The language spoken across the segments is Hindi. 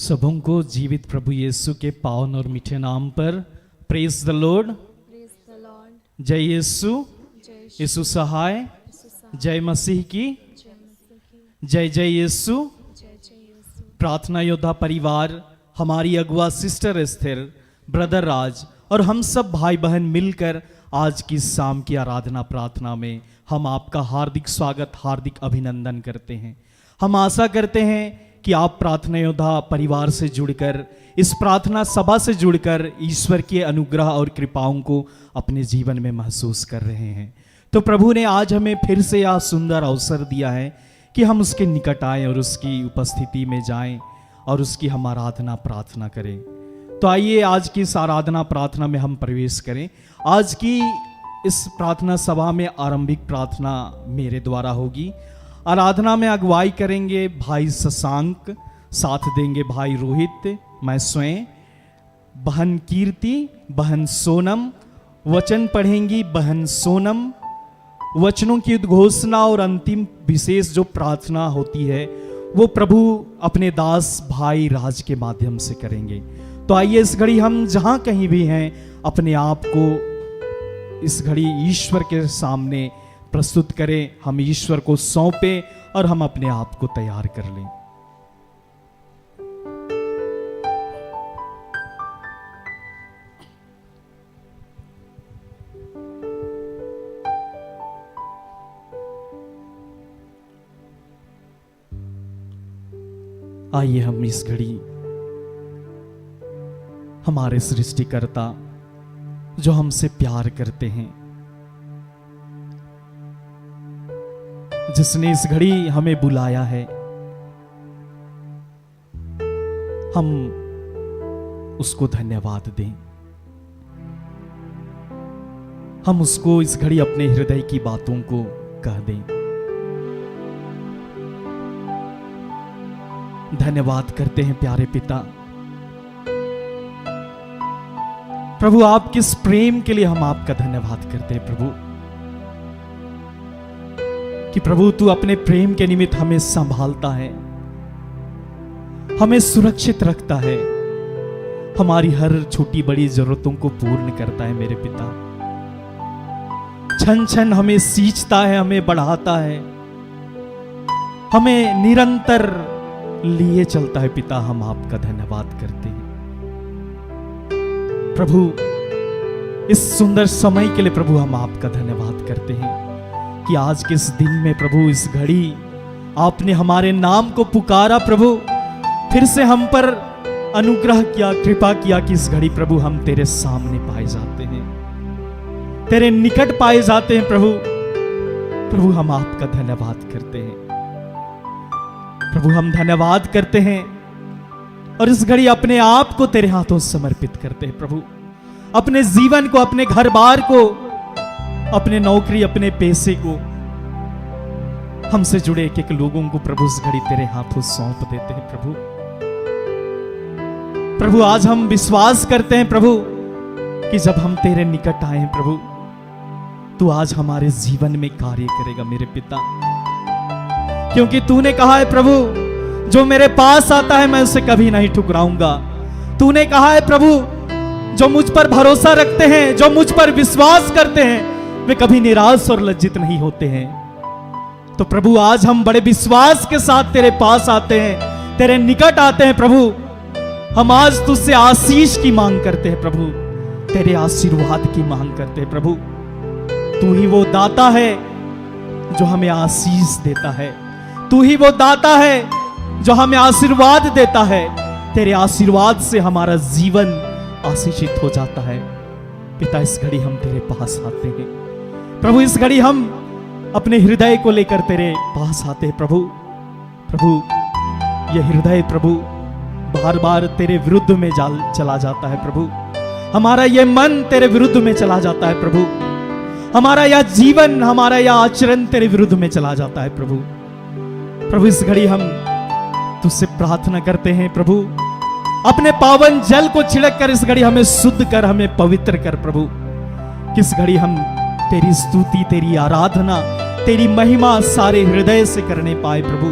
सबों को जीवित प्रभु यीशु के पावन और मीठे नाम पर प्रेज द लॉर्ड। जय यीशु, यीशु सहाय, जय मसीह की जय। जय यीशु। प्रार्थना योद्धा परिवार, हमारी अगुआ सिस्टर एस्थर, ब्रदर राज और हम सब भाई बहन मिलकर आज की शाम की आराधना प्रार्थना में हम आपका हार्दिक स्वागत, हार्दिक अभिनंदन करते हैं। हम आशा करते हैं कि आप प्रार्थना योद्धा परिवार से जुड़कर, इस प्रार्थना सभा से जुड़कर ईश्वर के अनुग्रह और कृपाओं को अपने जीवन में महसूस कर रहे हैं। तो प्रभु ने आज हमें फिर से यह सुंदर अवसर दिया है कि हम उसके निकट आएं और उसकी उपस्थिति में जाएं और उसकी हम आराधना प्रार्थना करें। तो आइए आज की इस आराधना प्रार्थना में हम प्रवेश करें। आज की इस प्रार्थना सभा में आरंभिक प्रार्थना मेरे द्वारा होगी। आराधना में अगुवाई करेंगे भाई शशांक, साथ देंगे भाई रोहित, मैं स्वयं, बहन कीर्ति, बहन सोनम, वचन पढ़ेंगी बहन सोनम। वचनों की उद्घोषणा और अंतिम विशेष जो प्रार्थना होती है वो प्रभु अपने दास भाई राज के माध्यम से करेंगे। तो आइए इस घड़ी हम जहां कहीं भी हैं अपने आप को इस घड़ी ईश्वर के सामने प्रस्तुत करें, हम ईश्वर को सौंपें और हम अपने आप को तैयार कर लें। आइए हम इस घड़ी हमारे सृष्टिकर्ता जो हमसे प्यार करते हैं, जिसने इस घड़ी हमें बुलाया है, हम उसको धन्यवाद दें। हम उसको इस घड़ी अपने हृदय की बातों को कह दें। धन्यवाद करते हैं प्यारे पिता। प्रभु आप किस प्रेम के लिए हम आपका धन्यवाद करते हैं प्रभु, कि प्रभु तू अपने प्रेम के निमित्त हमें संभालता है, हमें सुरक्षित रखता है, हमारी हर छोटी बड़ी जरूरतों को पूर्ण करता है मेरे पिता। क्षण क्षण हमें सींचता है, हमें बढ़ाता है, हमें निरंतर लिए चलता है पिता। हम आपका धन्यवाद करते हैं प्रभु। इस सुंदर समय के लिए प्रभु हम आपका धन्यवाद करते हैं कि आज के इस दिन में प्रभु इस घड़ी आपने हमारे नाम को पुकारा प्रभु, फिर से हम पर अनुग्रह किया, कृपा किया कि इस घड़ी प्रभु हम तेरे सामने पाए जाते हैं, तेरे निकट पाए जाते हैं प्रभु। प्रभु हम आपका धन्यवाद करते हैं प्रभु, हम धन्यवाद करते हैं और इस घड़ी अपने आप को तेरे हाथों समर्पित करते हैं प्रभु। अपने जीवन को, अपने घर बार को, अपने नौकरी, अपने पैसे को, हमसे जुड़े एक एक लोगों को प्रभु इस घड़ी तेरे हाथों सौंप देते हैं प्रभु। प्रभु आज हम विश्वास करते हैं प्रभु कि जब हम तेरे निकट आए हैं प्रभु, तू आज हमारे जीवन में कार्य करेगा मेरे पिता, क्योंकि तूने कहा है प्रभु जो मेरे पास आता है मैं उसे कभी नहीं ठुकराऊंगा। तूने कहा है प्रभु जो मुझ पर भरोसा रखते हैं, जो मुझ पर विश्वास करते हैं, वे कभी निराश और लज्जित नहीं होते हैं। तो प्रभु आज हम बड़े विश्वास के साथ तेरे पास आते हैं, तेरे निकट आते हैं प्रभु। हम आज तुझसे आशीष की मांग करते हैं प्रभु, तेरे आशीर्वाद की मांग करते हैं प्रभु। तू ही वो दाता है जो हमें आशीष देता है, तू ही वो दाता है जो हमें आशीर्वाद देता है। तेरे आशीर्वाद से हमारा जीवन आशीषित हो जाता है पिता। इस घड़ी हम तेरे पास आते हैं प्रभु, इस घड़ी हम अपने हृदय को लेकर तेरे पास आते हैं प्रभु। प्रभु यह हृदय प्रभु बार बार तेरे विरुद्ध में चला जाता है प्रभु। हमारा यह मन तेरे विरुद्ध में चला जाता है प्रभु। हमारा यह जीवन, हमारा यह आचरण तेरे विरुद्ध में चला जाता है प्रभु। प्रभु इस घड़ी हम तुझसे प्रार्थना करते हैं प्रभु, अपने पावन जल को छिड़क कर इस घड़ी हमें शुद्ध कर, हमें पवित्र कर प्रभु। किस घड़ी हम तेरी स्तुति, तेरी आराधना, तेरी महिमा सारे हृदय से करने पाए प्रभु,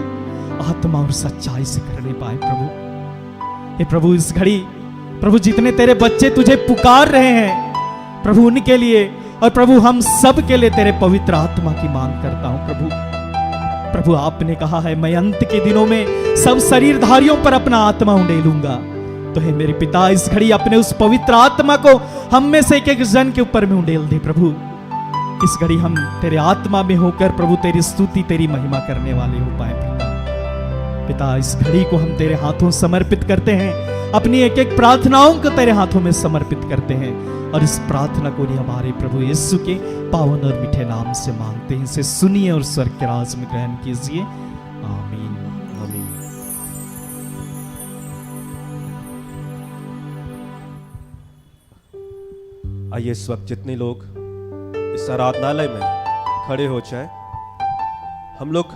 आत्मा और सच्चाई से करने पाए प्रभु। हे प्रभु इस घड़ी प्रभु जितने तेरे बच्चे तुझे पुकार रहे हैं प्रभु उनके लिए और प्रभु हम सब के लिए तेरे पवित्र आत्मा की मांग करता हूं प्रभु आपने कहा है मैं अंत के दिनों में सब शरीरधारियों पर अपना आत्मा उंडेलूंगा। तो हे मेरे पिता इस घड़ी अपने उस पवित्र आत्मा को हम में से एक एक जन के ऊपर में उंडेल दे प्रभु। इस घड़ी हम तेरे आत्मा में होकर प्रभु तेरी स्तुति तेरी महिमा करने वाले हो पाए पिता। इस घड़ी को हम तेरे हाथों समर्पित करते हैं, अपनी एक एक प्रार्थनाओं को तेरे हाथों में समर्पित करते हैं और इस प्रार्थना को हमारे प्रभु यीशु के पावन और मीठे नाम से मांगते हैं। इसे सुनिए और स्वर्ग के राज में ग्रहण कीजिए। आमीन आमीन। आइए इस वक्त जितने लोग इस आराधनालय में खड़े हो जाए, हम लोग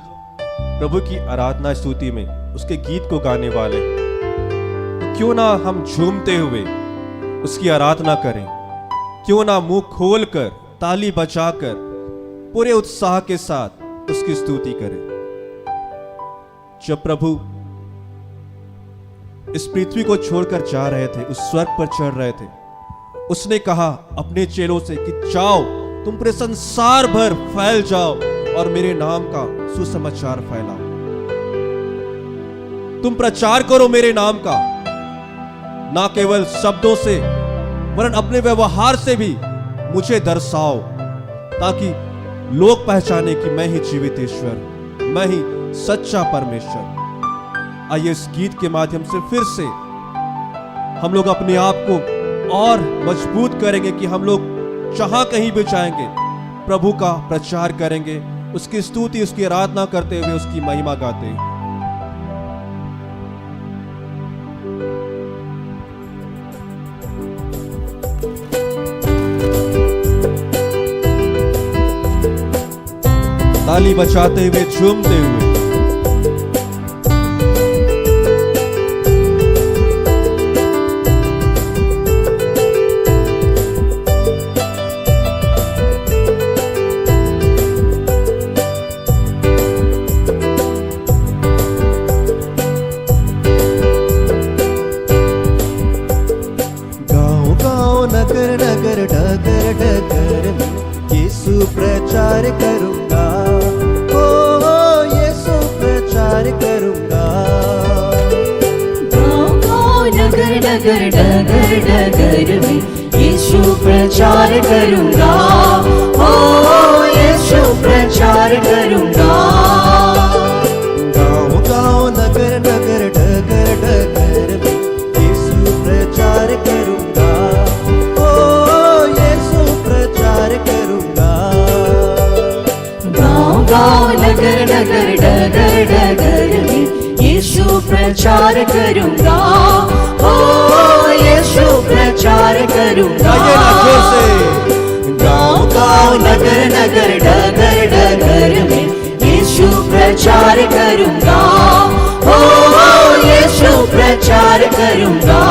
प्रभु की आराधना स्तुति में उसके गीत को गाने वाले, तो क्यों ना हम झूमते हुए उसकी आराधना करें, क्यों ना मुंह खोलकर ताली बजाकर पूरे उत्साह के साथ उसकी स्तुति करें। जब प्रभु इस पृथ्वी को छोड़कर जा रहे थे, उस स्वर्ग पर चढ़ रहे थे, उसने कहा अपने चेलों से कि जाओ तुम पूरे संसार भर फैल जाओ और मेरे नाम का सुसमाचार फैलाओ। तुम प्रचार करो मेरे नाम का, ना केवल शब्दों से वरन अपने व्यवहार से भी मुझे दर्शाओ, ताकि लोग पहचाने कि मैं ही जीवित ईश्वर, मैं ही सच्चा परमेश्वर। आइए इस गीत के माध्यम से फिर से हम लोग अपने आप को और मजबूत करेंगे कि हम लोग जहां कहीं भी जाएंगे प्रभु का प्रचार करेंगे, उसकी स्तुति उसकी आराधना करते हुए उसकी महिमा गाते हुए। ताली बजाते हुए झूमते हुए प्रचार करूंगा, ओ यीशु प्रचार करूंगा। गाँव नगर नगर डगर डगर में यीशु प्रचार करूंगा, ओ यीशु प्रचार करूंगा। गाँव गाँव नगर नगर डगर डगर में यीशु प्रचार करूंगा, ओ यीशु प्रचार करूंगा। गाँव नगर नगर डगर डगर में यीशु प्रचार करूंगा, ओ यीशु प्रचार करूंगा। गाँव गाँव नगर नगर डगर डगर में यीशु प्रचार करूंगा, ओ यीशु प्रचार करूंगा।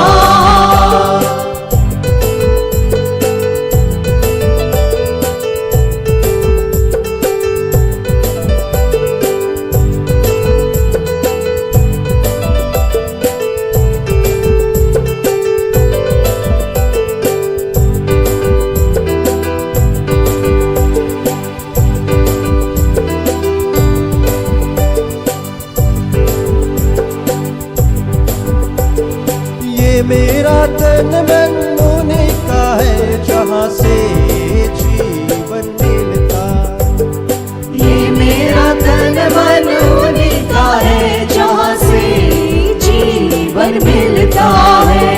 मेरा तन मन होने का है जहाँ से जीवन मिलता, ये मेरा तन मन होने का है जहाँ से जीवन मिलता है।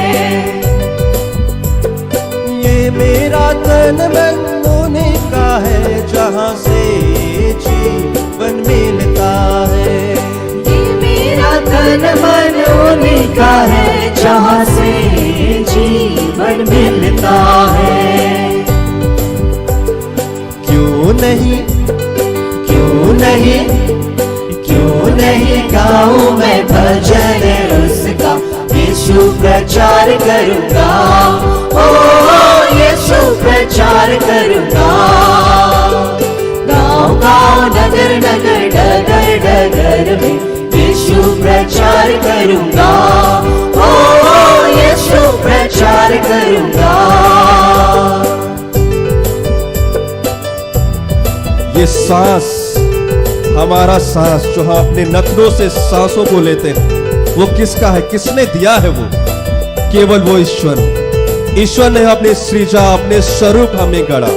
ये मेरा तन मन होने का है जहाँ से जीवन मिलता है। ये मेरा तन मन होने का है जहाँ से जीवन मिलता है। क्यों नहीं क्यों नहीं क्यों नहीं गाऊं मैं भजन उसका, यीशु प्रचार करूंगा, ओ यीशु प्रचार करूंगा। गाँव गाँव नगर नगर डगर डगर में यीशु प्रचार करूंगा, ओ प्रचार करूंगा। ये सांस, हमारा सांस जो हम अपने नथनों से सांसों को लेते हैं, वो किसका है? किसने दिया है? वो केवल वो ईश्वर। ईश्वर ने अपने सृजा, अपने स्वरूप हमें गढ़ा।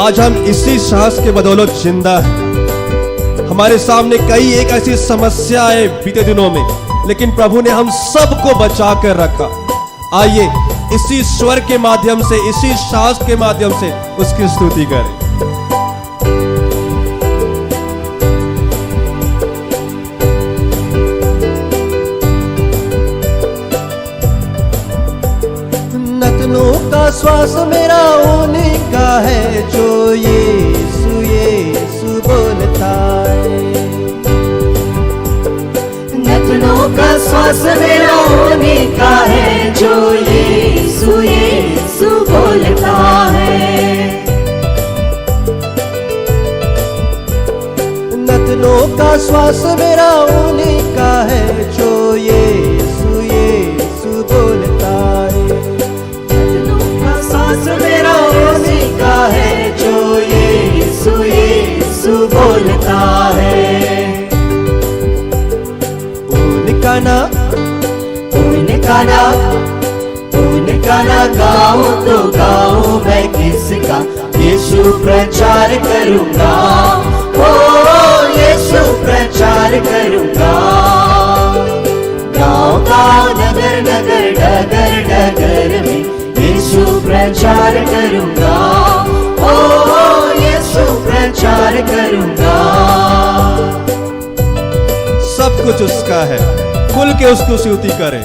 आज हम इसी सांस के बदौलत जिंदा हैं। हमारे सामने कई एक ऐसी समस्या आए बीते दिनों में, लेकिन प्रभु ने हम सबको बचा कर रखा। आइए इसी स्वर के माध्यम से, इसी सांस के माध्यम से उसकी स्तुति करें। नथनों का श्वास मेरा उन्हीं का है, जो यीशु यीशु बोलता है। नथनों का श्वास मेरा उन्हीं का है, जो यीशु यीशु बोलता है। नथनों का श्वास मेरा उन्हीं का है, जो यीशु यीशु बोलता है। नथनों का श्वास मेरा उन्हीं का है, जो यीशु यीशु बोलता है। उनका ना गाऊं तो गाऊं मैं किसका, यीशु प्रचार करूंगा। ओ यीशु प्रचार करूंगा। गाँव गाँव नगर नगर डगर डगर में यीशु प्रचार करूंगा। ओ यीशु प्रचार करूंगा। सब कुछ उसका है, खुल के उसको स्तुति करें।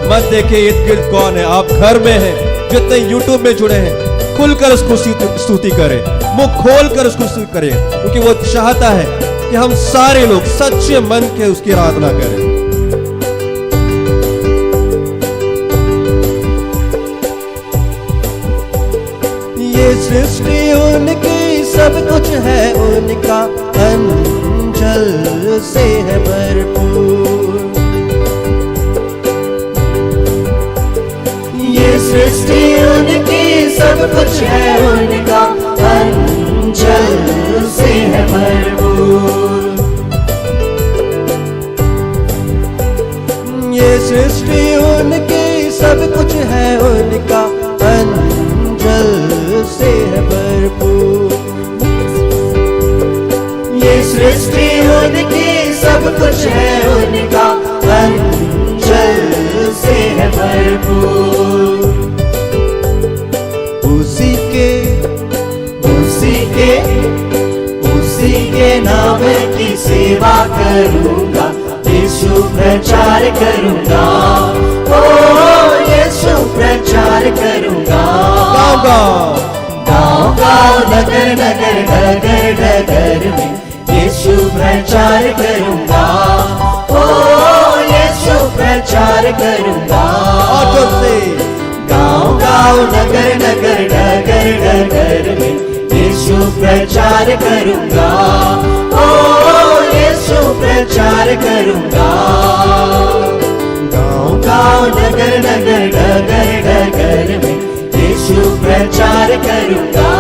मत देखिए इर्द गिर्द कौन है। आप घर में हैं, जितने यूट्यूब में जुड़े हैं, खुलकर उसको स्तुति करें, मुंह खोल कर उसको स्तुति करें, क्योंकि वो चाहता है कि हम सारे लोग सच्चे मन के उसकी आराधना करें। ये सृष्टि उनकी, सब कुछ है उनका, अंजल से है भरपूर। ये सृष्टि उनकी, सब कुछ है उनका, अंजल से है भरपूर। ये सृष्टि उनकी, सब कुछ है उनका, अंजल से है भरपूर। ये सृष्टि उनकी, सब कुछ है उनका, अंजल से है भरपूर। उसी के नाम की सेवा करूंगा, यीशु प्रचार करूंगा। ओ यीशु प्रचार करूंगा। गाँव गाँव नगर नगर डगर डगर में यीशु प्रचार करूंगा। ओ यीशु प्रचार करूंगा। गाँव गाँव नगर नगर डगर डगर में यीशु प्रचार करूंगा। ओ यीशु प्रचार करूंगा। गाँव गाँव नगर नगर डगर डगर में यीशु प्रचार करूंगा।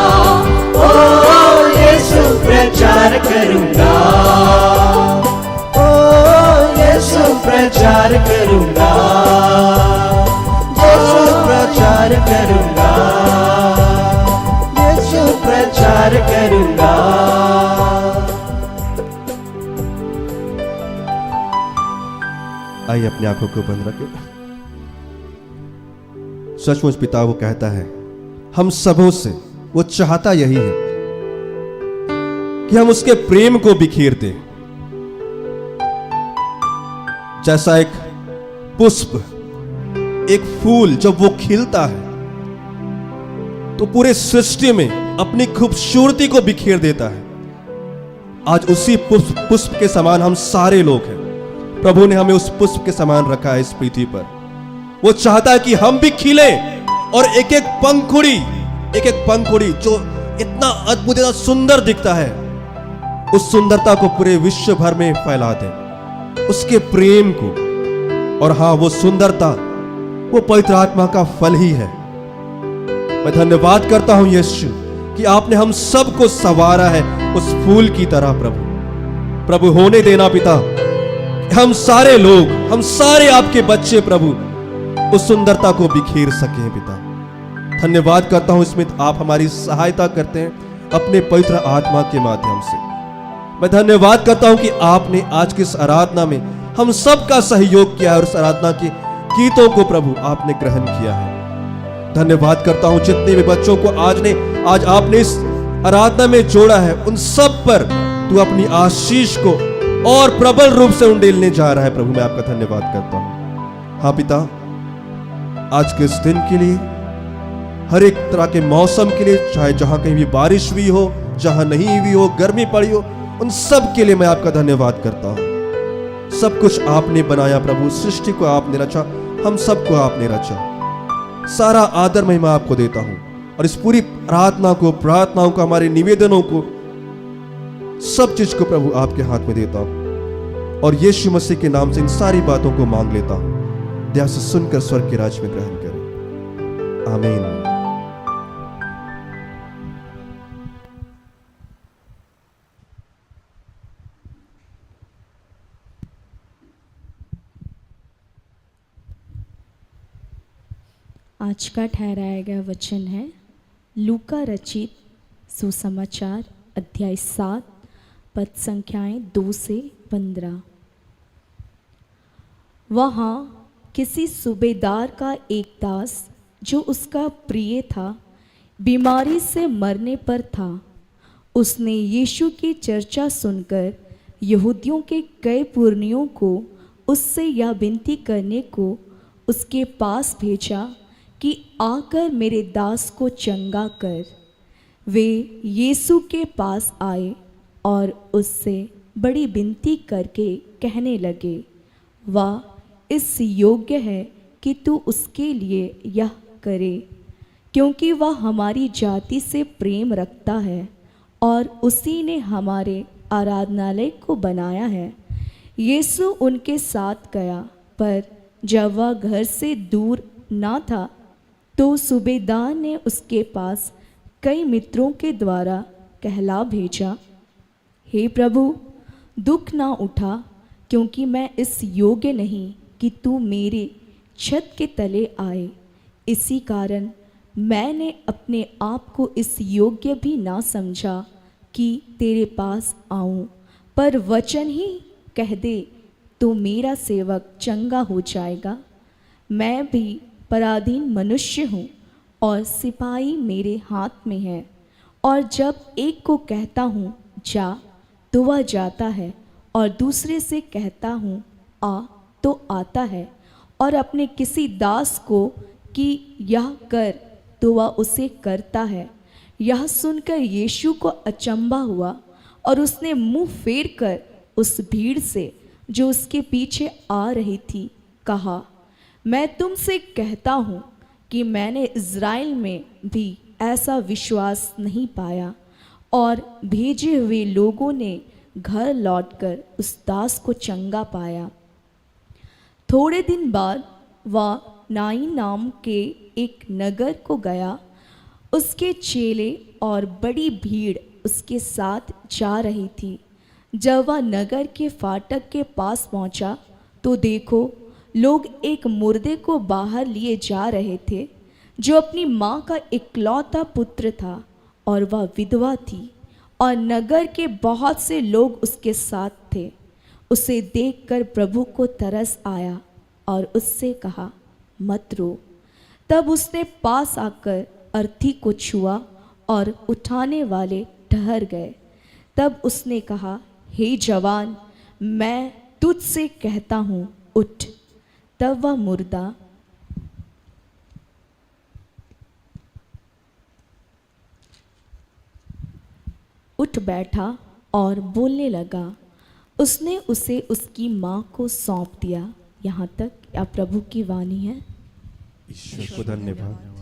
ओ यीशु प्रचार करूंगा। ओ यीशु प्रचार करूंगा। यीशु प्रचार करूंगा। यीशु प्रचार करूंगा। आइए अपनी आंखों को बंद रखें। सचमुच पिता वो कहता है हम सबों से, वो चाहता यही है कि हम उसके प्रेम को बिखेर दें। जैसा एक पुष्प, एक फूल जब वो खिलता है तो पूरे सृष्टि में अपनी खूबसूरती को बिखेर देता है। आज उसी पुष्प के समान हम सारे लोग हैं। प्रभु ने हमें उस पुष्प के समान रखा है इस पृथ्वी पर। वो चाहता है कि हम भी खिले और एक एक पंखुड़ी जो इतना अद्भुत, इतना सुंदर दिखता है, उस सुंदरता को पूरे विश्व भर में फैला दें, उसके प्रेम को। और हाँ, वो सुंदरता, वो पवित्र आत्मा का फल ही है। मैं धन्यवाद करता हूं यीशु कि आपने हम सबको संवारा है उस फूल की तरह। प्रभु होने देना पिता, हम सारे लोग, हम सारे आपके बच्चे प्रभु उस सुंदरता को बिखेर सके पिता। धन्यवाद करता हूं स्मित, आप हमारी सहायता करते हैं अपने पवित्र आत्मा के माध्यम से। मैं धन्यवाद करता हूं कि आपने आज की इस आराधना में हम सबका सहयोग किया है और इस आराधना के गीतों को प्रभु आपने ग्रहण किया है। धन्यवाद करता हूं जितने भी बच्चों को आज आपने इस आराधना में जोड़ा है, उन सब पर तू अपनी आशीष को और प्रबल रूप से उंडेलने जा रहा है। प्रभु मैं आपका धन्यवाद करता हूं। हाँ पिता, आज के इस दिन के लिए, हर एक तरह के मौसम के लिए, चाहे जहां कहीं भी बारिश हुई हो, जहां नहीं हुई हो, गर्मी पड़ी हो, उन सब के लिए मैं आपका धन्यवाद करता हूं। सब कुछ आपने बनाया प्रभु, सृष्टि को आपने रचा, हम सबको आपने रचा। सारा आदर महिमा आपको देता हूं और इस पूरी प्रार्थना को, प्रार्थनाओं को, हमारे निवेदनों को, सब चीज को प्रभु आपके हाथ में देता हूं और यीशु मसीह के नाम से इन सारी बातों को मांग लेता हूं। दया से सुनकर स्वर्ग के राज्य में ग्रहण करें। आमीन। आज का ठहराया गया वचन है लूका रचित सुसमाचार अध्याय 7 पद संख्याएं 2 से 15। वहाँ किसी सूबेदार का एक दास जो उसका प्रिय था बीमारी से मरने पर था। उसने यीशु की चर्चा सुनकर यहूदियों के कई पुरनियों को उससे यह विनती करने को उसके पास भेजा कि आकर मेरे दास को चंगा कर। वे यीशु के पास आए और उससे बड़ी विनती करके कहने लगे, वह इस योग्य है कि तू उसके लिए यह करे, क्योंकि वह हमारी जाति से प्रेम रखता है और उसी ने हमारे आराधनालय को बनाया है। यीशु उनके साथ गया, पर जब वह घर से दूर ना था तो सूबेदार ने उसके पास कई मित्रों के द्वारा कहला भेजा, हे प्रभु, दुख ना उठा, क्योंकि मैं इस योग्य नहीं कि तू मेरे छत के तले आए। इसी कारण मैंने अपने आप को इस योग्य भी ना समझा कि तेरे पास आऊं, पर वचन ही कह दे तो मेरा सेवक चंगा हो जाएगा। मैं भी पराधीन मनुष्य हूँ और सिपाही मेरे हाथ में है, और जब एक को कहता हूँ जा तो वह जाता है, और दूसरे से कहता हूँ आ तो आता है, और अपने किसी दास को कि यह कर तो वह उसे करता है। यह सुनकर यीशु को अचंभा हुआ और उसने मुंह फेर कर उस भीड़ से जो उसके पीछे आ रही थी कहा, मैं तुमसे कहता हूँ कि मैंने इज़राइल में भी ऐसा विश्वास नहीं पाया। और भेजे हुए लोगों ने घर लौटकर उस दास को चंगा पाया। थोड़े दिन बाद वह नाइन नाम के एक नगर को गया। उसके चेले और बड़ी भीड़ उसके साथ जा रही थी। जब वह नगर के फाटक के पास पहुंचा तो देखो, लोग एक मुर्दे को बाहर लिए जा रहे थे, जो अपनी माँ का इकलौता पुत्र था, और वह विधवा थी, और नगर के बहुत से लोग उसके साथ थे। उसे देखकर प्रभु को तरस आया और उससे कहा, मत रो। तब उसने पास आकर अर्थी को छुआ और उठाने वाले ठहर गए। तब उसने कहा, हे जवान, मैं तुझसे कहता हूँ, उठ। तब वह मुर्दा उठ बैठा और बोलने लगा। उसने उसे उसकी माँ को सौंप दिया। यहाँ तक या प्रभु की वाणी है। ईश्वर को धन्यवाद।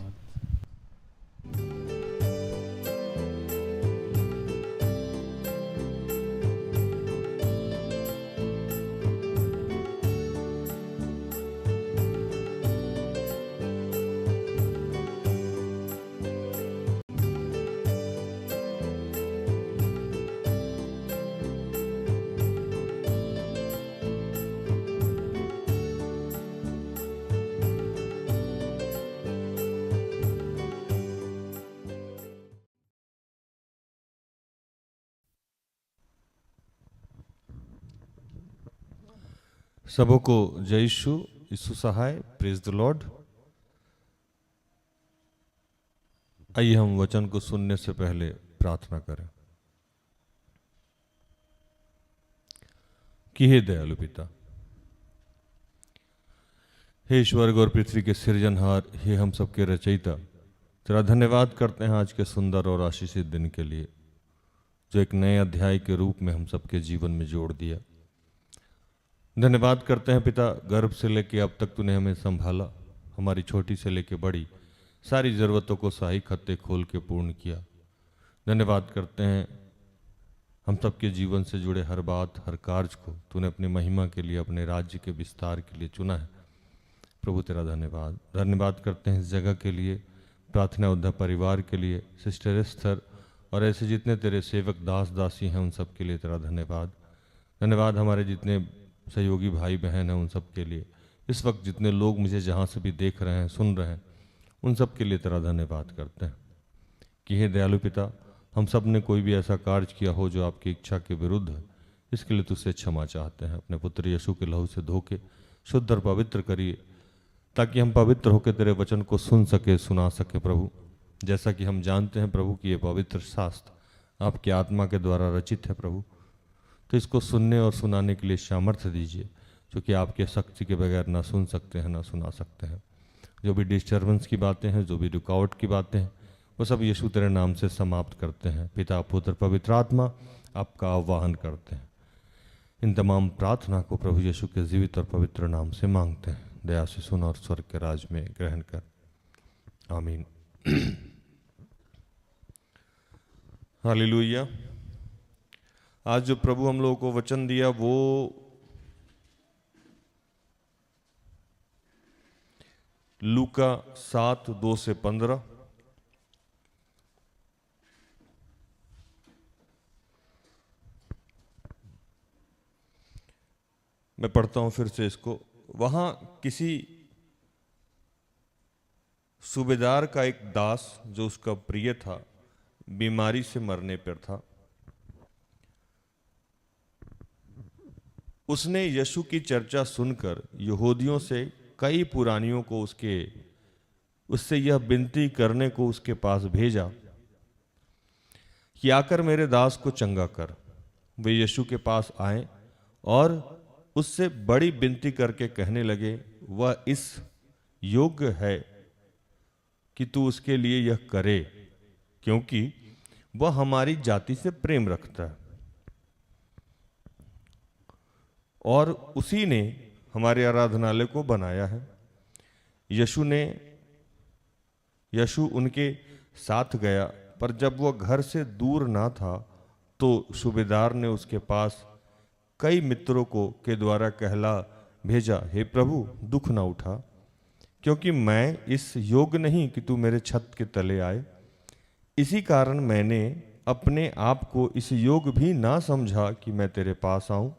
सबों को जय यीशु सहाय। Praise the lord. आइए हम वचन को सुनने से पहले प्रार्थना करें। कि हे दयालु पिता, हे स्वर्ग और पृथ्वी के सृजनहार, हे हम सबके रचयिता, तेरा धन्यवाद करते हैं आज के सुंदर और आशीषित दिन के लिए, जो एक नए अध्याय के रूप में हम सबके जीवन में जोड़ दिया। धन्यवाद करते हैं पिता, गर्भ से लेके अब तक तूने हमें संभाला, हमारी छोटी से लेके बड़ी सारी ज़रूरतों को सही खत्ते खोल के पूर्ण किया। धन्यवाद करते हैं हम सबके जीवन से जुड़े हर बात, हर कार्य को तूने अपनी महिमा के लिए, अपने राज्य के विस्तार के लिए चुना है। प्रभु तेरा धन्यवाद। धन्यवाद करते हैं इस जगह के लिए, प्रार्थना उद्धा परिवार के लिए, सिस्टर एस्थर और ऐसे जितने तेरे सेवक दास दासी हैं उन सब के लिए तेरा धन्यवाद। धन्यवाद हमारे जितने सहयोगी भाई बहन हैं उन सब के लिए, इस वक्त जितने लोग मुझे जहाँ से भी देख रहे हैं, सुन रहे हैं, उन सब के लिए तेरा धन्यवाद करते हैं। कि हे दयालु पिता, हम सब ने कोई भी ऐसा कार्य किया हो जो आपकी इच्छा के विरुद्ध है, इसके लिए तुझसे क्षमा चाहते हैं। अपने पुत्र यीशु के लहू से धो के शुद्ध और पवित्र करिए, ताकि हम पवित्र होकर तेरे वचन को सुन सके, सुना सके। प्रभु, जैसा कि हम जानते हैं प्रभु कि ये पवित्र शास्त्र आपकी आत्मा के द्वारा रचित है प्रभु, तो इसको सुनने और सुनाने के लिए सामर्थ्य दीजिए, जो कि आपके शक्ति के बगैर ना सुन सकते हैं ना सुना सकते हैं। जो भी डिस्टर्बेंस की बातें हैं, जो भी रुकावट की बातें हैं, वो सब यीशु तेरे नाम से समाप्त करते हैं। पिता, पुत्र, पवित्र आत्मा आपका आह्वान करते हैं। इन तमाम प्रार्थना को प्रभु यीशु के जीवित और पवित्र नाम से मांगते हैं। दया से सुन और स्वर्ग के राज में ग्रहण कर। आमीन। हालेलुया। आज जो प्रभु हम लोगों को वचन दिया वो लूका 7:2-15। मैं पढ़ता हूं फिर से इसको। वहां किसी सूबेदार का एक दास, जो उसका प्रिय था, बीमारी से मरने पर था। उसने यीशु की चर्चा सुनकर यहूदियों से कई पुरानियों को उससे यह विनती करने को उसके पास भेजा कि आकर मेरे दास को चंगा कर। वे यीशु के पास आए और उससे बड़ी विनती करके कहने लगे, वह इस योग्य है कि तू उसके लिए यह करे, क्योंकि वह हमारी जाति से प्रेम रखता है और उसी ने हमारे आराधनालय को बनाया है। यीशु उनके साथ गया, पर जब वह घर से दूर ना था तो सूबेदार ने उसके पास कई मित्रों के द्वारा कहला भेजा, हे प्रभु, दुख ना उठा, क्योंकि मैं इस योग्य नहीं कि तू मेरे छत के तले आए। इसी कारण मैंने अपने आप को इस योग्य भी ना समझा कि मैं तेरे पास आऊं,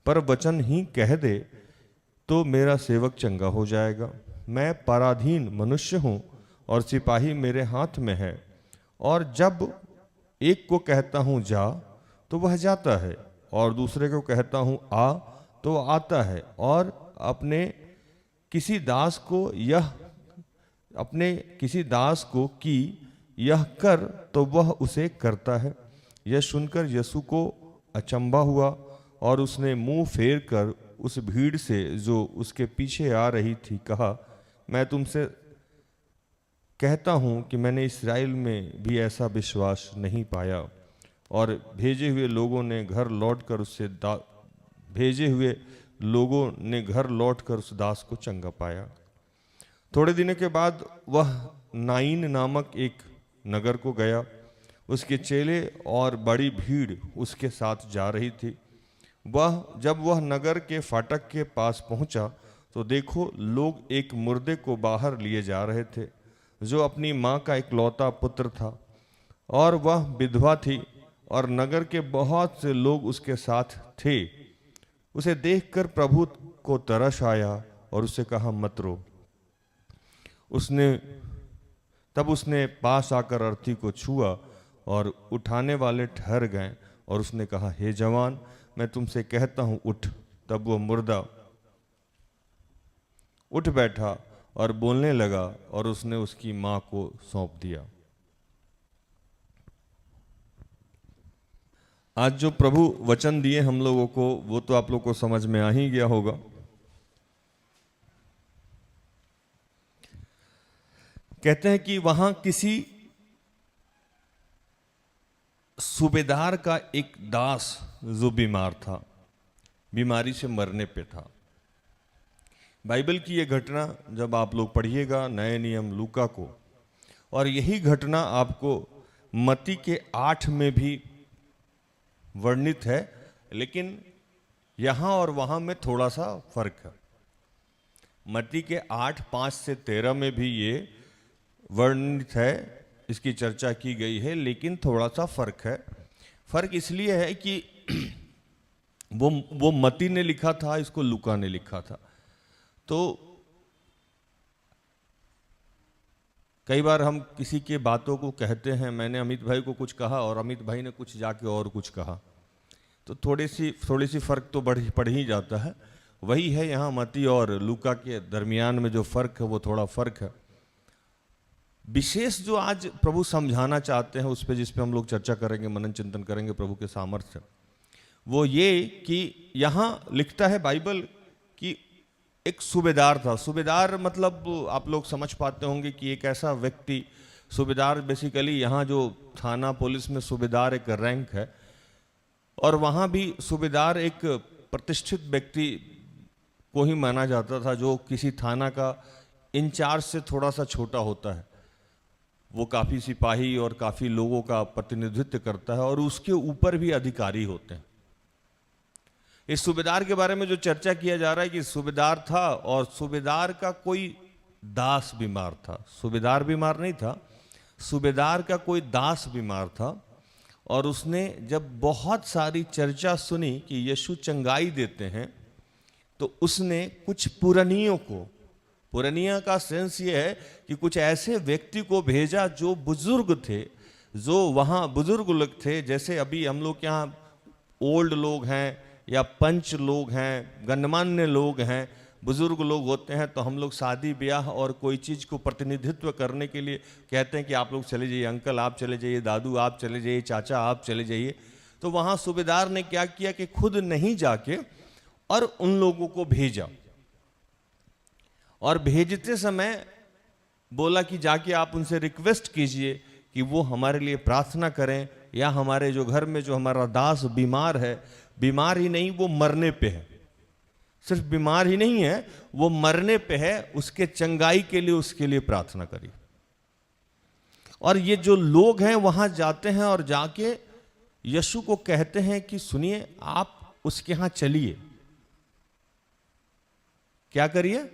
पर वचन ही कह दे तो मेरा सेवक चंगा हो जाएगा। मैं पराधीन मनुष्य हूं और सिपाही मेरे हाथ में है, और जब एक को कहता हूं जा तो वह जाता है, और दूसरे को कहता हूं आ तो वह आता है, और अपने किसी दास को कि यह कर तो वह उसे करता है। यह सुनकर यीशु को अचंभा हुआ और उसने मुंह फेर कर उस भीड़ से जो उसके पीछे आ रही थी कहा, मैं तुमसे कहता हूं कि मैंने इस्राएल में भी ऐसा विश्वास नहीं पाया। और भेजे हुए लोगों ने घर लौटकर उस दास को चंगा पाया। थोड़े दिनों के बाद वह नाइन नामक एक नगर को गया। उसके चेले और बड़ी भीड़ उसके साथ जा रही थी। जब वह नगर के फाटक के पास पहुंचा तो देखो, लोग एक मुर्दे को बाहर लिए जा रहे थे, जो अपनी माँ का इकलौता पुत्र था, और वह विधवा थी, और नगर के बहुत से लोग उसके साथ थे। उसे देखकर प्रभु को तरस आया और उससे कहा, मत रो। तब उसने पास आकर अर्थी को छुआ और उठाने वाले ठहर गए, और उसने कहा, हे जवान, मैं तुमसे कहता हूं, उठ। तब वह मुर्दा उठ बैठा और बोलने लगा और उसने उसकी मां को सौंप दिया। आज जो प्रभु वचन दिए हम लोगों को वो तो आप लोग को समझ में आ ही गया होगा। कहते हैं कि वहां किसी सूबेदार का एक दास जो बीमार था, बीमारी से मरने पे था। बाइबल की यह घटना जब आप लोग पढ़िएगा नए नियम लूका को, और यही घटना आपको मत्ती के 8 में भी वर्णित है, लेकिन यहां और वहां में थोड़ा सा फर्क है। मत्ती के 8:5 से 13 में भी ये वर्णित है, इसकी चर्चा की गई है, लेकिन थोड़ा सा फर्क है। फर्क इसलिए है कि वो मत्ती ने लिखा था, इसको लूका ने लिखा था। तो कई बार हम किसी के बातों को कहते हैं, मैंने अमित भाई को कुछ कहा और अमित भाई ने कुछ जाके और कुछ कहा, तो थोड़ी सी फर्क तो पड़ ही जाता है। वही है यहाँ मत्ती और लूका के दरमियान में जो फर्क है वो थोड़ा फर्क है। विशेष जो आज प्रभु समझाना चाहते हैं उस पे, जिस पे हम लोग चर्चा करेंगे, मनन चिंतन करेंगे प्रभु के सामर्थ्य, वो ये कि यहाँ लिखता है बाइबल कि एक सूबेदार था। सूबेदार मतलब आप लोग समझ पाते होंगे कि एक ऐसा व्यक्ति, सूबेदार बेसिकली यहाँ जो थाना पुलिस में सूबेदार एक रैंक है, और वहाँ भी सूबेदार एक प्रतिष्ठित व्यक्ति को ही माना जाता था जो किसी थाना का इंचार्ज से थोड़ा सा छोटा होता है। वो काफ़ी सिपाही और काफ़ी लोगों का प्रतिनिधित्व करता है और उसके ऊपर भी अधिकारी होते हैं। इस सूबेदार के बारे में जो चर्चा किया जा रहा है कि सूबेदार था और सूबेदार का कोई दास बीमार था। सूबेदार बीमार नहीं था, सूबेदार का कोई दास बीमार था, और उसने जब बहुत सारी चर्चा सुनी कि यीशु चंगाई देते हैं, तो उसने कुछ पुरनियों को, पुरनिया का सेंस ये है कि कुछ ऐसे व्यक्ति को भेजा जो बुजुर्ग थे, जो वहाँ बुजुर्ग लोग थे। जैसे अभी हम लोग यहाँ ओल्ड लोग हैं या पंच लोग हैं, गणमान्य लोग हैं, बुजुर्ग लोग होते हैं, तो हम लोग शादी ब्याह और कोई चीज़ को प्रतिनिधित्व करने के लिए कहते हैं कि आप लोग चले जाइए, अंकल आप चले जाइए, दादू आप चले जाइए, चाचा आप चले जाइए। तो वहाँ सूबेदार ने क्या किया कि खुद नहीं जाके और उन लोगों को भेजा, और भेजते समय बोला कि जाके आप उनसे रिक्वेस्ट कीजिए कि वो हमारे लिए प्रार्थना करें, या हमारे जो घर में जो हमारा दास बीमार है, बीमार ही नहीं वो मरने पे है, सिर्फ बीमार ही नहीं है वो मरने पे है, उसके चंगाई के लिए उसके लिए प्रार्थना करिए। और ये जो लोग हैं वहां जाते हैं और जाके यीशु को कहते हैं कि सुनिए आप उसके यहां चलिए। क्या करिए?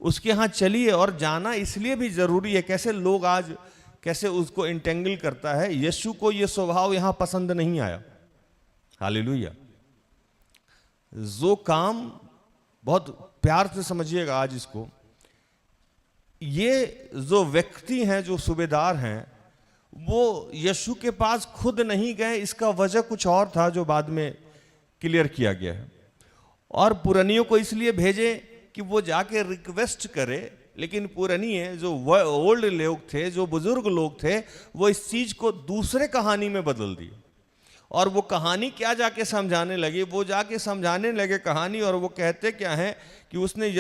उसके यहां चलिए। और जाना इसलिए भी जरूरी है, कैसे लोग आज कैसे उसको इंटेंगल करता है। यीशु को यह स्वभाव यहां पसंद नहीं आया। हालेलुया। जो काम, बहुत प्यार से समझिएगा आज इसको, ये जो व्यक्ति हैं, जो सूबेदार हैं, वो यीशु के पास खुद नहीं गए। इसका वजह कुछ और था जो बाद में क्लियर किया गया है। और पुरानियों को इसलिए भेजे कि वो जाके रिक्वेस्ट करे, लेकिन पुरानिये जो ओल्ड लोग थे, जो बुजुर्ग लोग थे, वो इस चीज को दूसरे कहानी में बदल दिए। और वो कहानी क्या जाके समझाने लगे, वो जाके समझाने लगे कहानी, और वो कहते क्या है कि उसने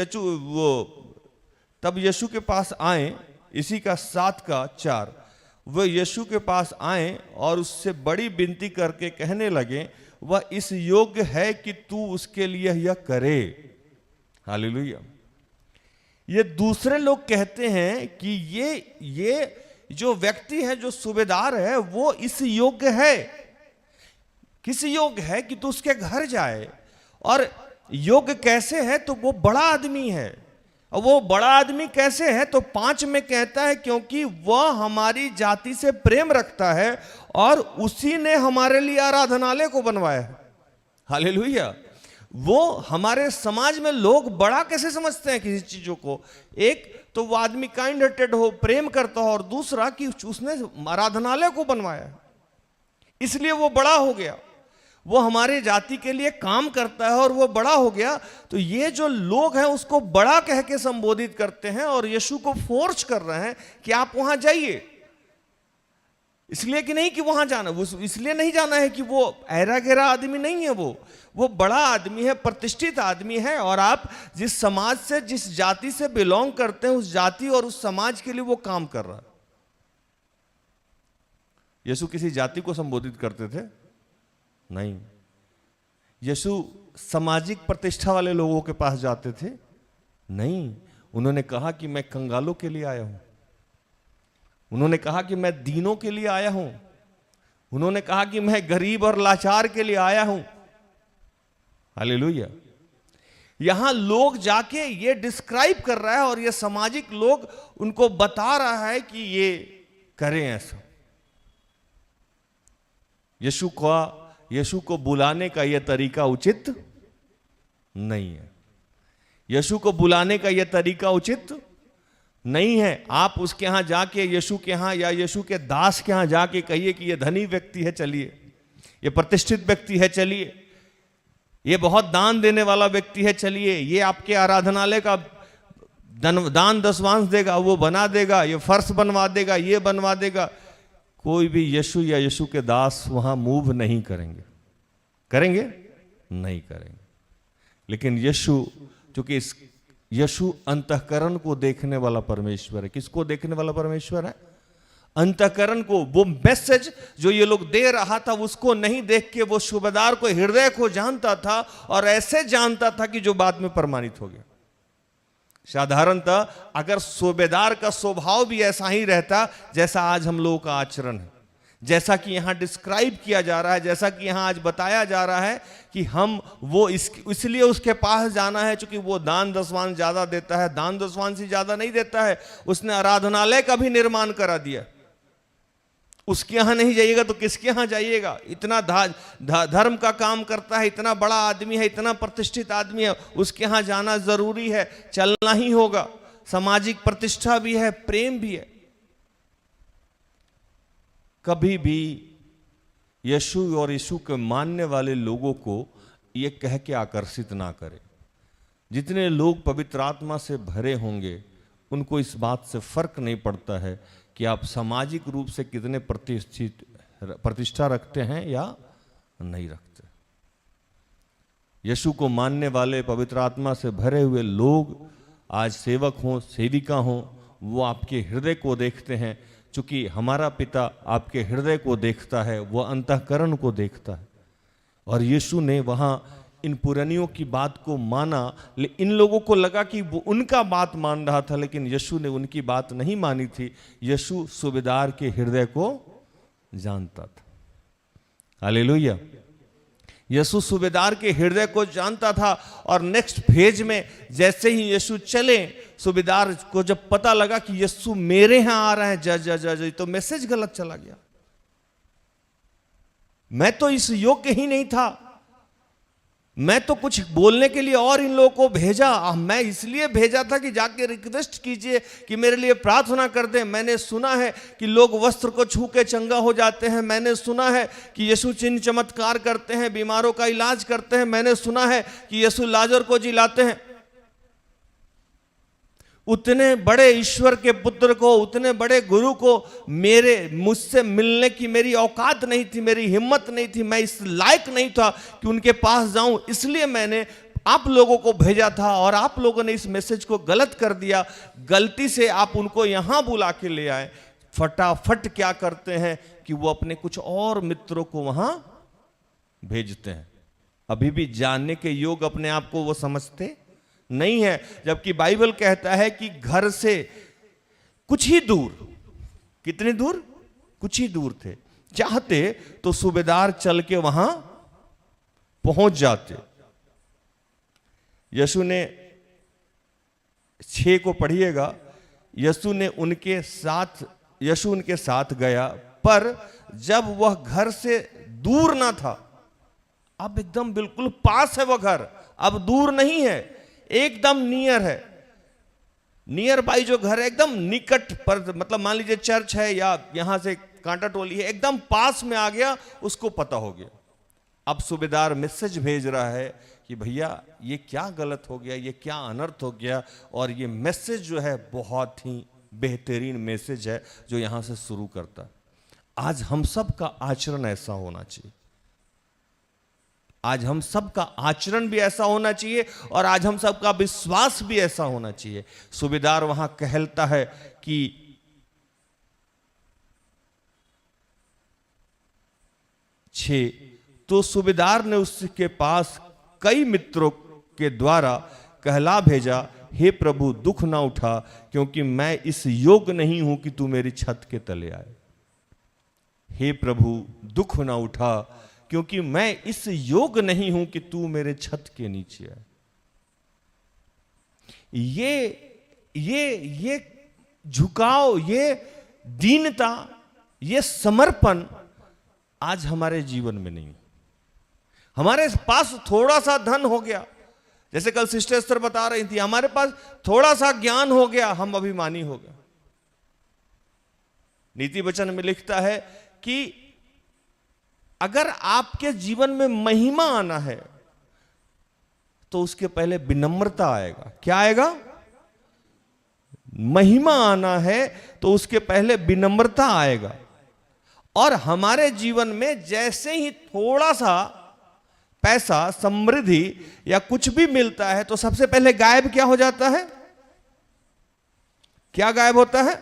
तब यीशु के पास आए, इसी का 7:4, वो यीशु के पास आए और उससे बड़ी विनती करके कहने लगे, वह इस योग्य है कि तू उसके लिए यह करे। हालेलुया। ये दूसरे लोग कहते हैं कि ये जो व्यक्ति है, जो सूबेदार है, वो इस योग्य है, किस योग्य है कि तू उसके घर जाए। और योग्य कैसे है? तो वो बड़ा आदमी है। और वो बड़ा आदमी कैसे है? तो 5 में कहता है क्योंकि वह हमारी जाति से प्रेम रखता है और उसी ने हमारे लिए आराधनालय को बनवाया है। हालेलुया। वो हमारे समाज में लोग बड़ा कैसे समझते हैं किसी चीजों को? एक तो वो आदमी काइंड हार्टेड हो, प्रेम करता हो, और दूसरा कि उसने आराधनालय को बनवाया है, इसलिए वो बड़ा हो गया। वो हमारे जाति के लिए काम करता है और वो बड़ा हो गया, तो ये जो लोग हैं उसको बड़ा कह के संबोधित करते हैं और यीशु को फोर्स कर रहे हैं कि आप वहां जाइए। इसलिए कि नहीं कि वहां जाना, वो इसलिए नहीं जाना है कि वो ऐरा गहरा आदमी नहीं है, वो बड़ा आदमी है, प्रतिष्ठित आदमी है, और आप जिस समाज से, जिस जाति से बिलोंग करते हैं, उस जाति और उस समाज के लिए वो काम कर रहा है। यीशु किसी जाति को संबोधित करते थे? नहीं। यीशु सामाजिक प्रतिष्ठा वाले लोगों के पास जाते थे? नहीं। उन्होंने कहा कि मैं कंगालों के लिए आया हूं, उन्होंने कहा कि मैं दीनों के लिए आया हूं, उन्होंने कहा कि मैं गरीब और लाचार के लिए आया हूं। हालेलुया। यहां लोग जाके ये डिस्क्राइब कर रहा है और ये सामाजिक लोग उनको बता रहा है कि ये करें ऐसा। यीशु को बुलाने का यह तरीका उचित नहीं है। यीशु को बुलाने का यह तरीका उचित नहीं है। आप उसके यहां जाके, यीशु के यहां या यीशु के दास के यहां जाके कहिए कि यह धनी व्यक्ति है, चलिए, यह प्रतिष्ठित व्यक्ति है, चलिए, यह बहुत दान देने वाला व्यक्ति है, चलिए, ये आपके आराधनालय का दान दशवांश देगा, वो बना देगा, ये फर्श बनवा देगा, ये बनवा देगा। कोई भी यीशु या यीशु के दास वहां मूव नहीं करेंगे। करेंगे? नहीं करेंगे। लेकिन यीशु, क्योंकि यीशु अंतःकरण को देखने वाला परमेश्वर है। किसको देखने वाला परमेश्वर है? अंतःकरण को। वो मैसेज जो ये लोग दे रहा था उसको नहीं देख के वो सूबेदार को, हृदय को जानता था, और ऐसे जानता था कि जो बाद में प्रमाणित हो गया। साधारणतः अगर सूबेदार का स्वभाव भी ऐसा ही रहता जैसा आज हम लोगों का आचरण है, जैसा कि यहां डिस्क्राइब किया जा रहा है, जैसा कि यहां आज बताया जा रहा है कि हम वो इसलिए उसके पास जाना है क्योंकि वो दान दशवांश ज्यादा देता है। दान दशवांश ही ज्यादा नहीं देता है, उसने आराधनालय का भी निर्माण करा दिया। उसके यहां नहीं जाइएगा तो किसके यहां जाइएगा? इतना धर्म का काम करता है, इतना बड़ा आदमी है, इतना प्रतिष्ठित आदमी है, उसके यहां जाना जरूरी है, चलना ही होगा। सामाजिक प्रतिष्ठा भी है, प्रेम भी है। कभी भी यीशु और यीशु के मानने वाले लोगों को यह कह के आकर्षित ना करें। जितने लोग पवित्र आत्मा से भरे होंगे उनको इस बात से फर्क नहीं पड़ता है कि आप सामाजिक रूप से कितने प्रतिष्ठा रखते हैं या नहीं रखते। यीशु को मानने वाले, पवित्र आत्मा से भरे हुए लोग, आज सेवक हों, सेविका हों, वो आपके हृदय को देखते हैं। चूंकि हमारा पिता आपके हृदय को देखता है, वो अंतःकरण को देखता है। और यीशु ने वहां इन पुरानियों की बात को माना। इन लोगों को लगा कि वो उनका बात मान रहा था, लेकिन यीशु ने उनकी बात नहीं मानी थी। यीशु सूबेदार के हृदय को जानता था। हालेलुया। यीशु सूबेदार के हृदय को जानता था। और नेक्स्ट फेज में जैसे ही यीशु चले, सूबेदार को जब पता लगा कि यीशु मेरे यहां आ रहे हैं, जज तो मैसेज गलत चला गया। मैं तो इस योग्य ही नहीं था, मैं तो कुछ बोलने के लिए और इन लोगों को भेजा। मैं इसलिए भेजा था कि जाके रिक्वेस्ट कीजिए कि मेरे लिए प्रार्थना कर दें। मैंने सुना है कि लोग वस्त्र को छू के चंगा हो जाते हैं। मैंने सुना है कि यीशु चिन्ह चमत्कार करते हैं, बीमारों का इलाज करते हैं। मैंने सुना है कि यीशु लाजर को जिलाते हैं। उतने बड़े ईश्वर के पुत्र को, उतने बड़े गुरु को मुझसे मिलने की मेरी औकात नहीं थी, मेरी हिम्मत नहीं थी, मैं इस लायक नहीं था कि उनके पास जाऊं। इसलिए मैंने आप लोगों को भेजा था और आप लोगों ने इस मैसेज को गलत कर दिया। गलती से आप उनको यहां बुला के ले आए। फटाफट क्या करते हैं कि वो अपने कुछ और मित्रों को वहां भेजते हैं। अभी भी जानने के योग अपने आप को वो समझते नहीं है, जबकि बाइबल कहता है कि घर से कुछ ही दूर, कितनी दूर? कुछ ही दूर थे। चाहते तो सूबेदार चल के वहां पहुंच जाते। यीशु ने 6 को पढ़िएगा। यीशु उनके साथ गया, पर जब वह घर से दूर ना था, अब एकदम बिल्कुल पास है वह घर, अब दूर नहीं है, एकदम नियर है। नियर बाई जो घर है, एकदम निकट पर, मतलब मान लीजिए चर्च है या यहां से कांटा टोली है, एकदम पास में आ गया, उसको पता हो गया। अब सूबेदार मैसेज भेज रहा है कि भैया ये क्या गलत हो गया, ये क्या अनर्थ हो गया। और ये मैसेज जो है बहुत ही बेहतरीन मैसेज है जो यहां से शुरू करता है। आज हम सब का आचरण ऐसा होना चाहिए, आज हम सब का आचरण भी ऐसा होना चाहिए और आज हम सब का विश्वास भी ऐसा होना चाहिए। सूबेदार वहां कहलता है कि तो सूबेदार ने उसके पास कई मित्रों के द्वारा कहला भेजा, हे प्रभु दुख ना उठा, क्योंकि मैं इस योग्य नहीं हूं कि तू मेरी छत के तले आए। हे प्रभु दुख ना उठा, क्योंकि मैं इस योग्य नहीं हूं कि तू मेरे छत के नीचे आए। ये झुकाव, ये दीनता, ये समर्पण आज हमारे जीवन में नहीं। हमारे पास थोड़ा सा धन हो गया, जैसे कल सिस्टर एस्तर बता रही थी, हमारे पास थोड़ा सा ज्ञान हो गया, हम अभिमानी हो गए। नीति वचन में लिखता है कि अगर आपके जीवन में महिमा आना है तो उसके पहले विनम्रता आएगा। क्या आएगा? महिमा आना है तो उसके पहले विनम्रता आएगा। और हमारे जीवन में जैसे ही थोड़ा सा पैसा, समृद्धि या कुछ भी मिलता है तो सबसे पहले गायब क्या हो जाता है? क्या गायब होता है?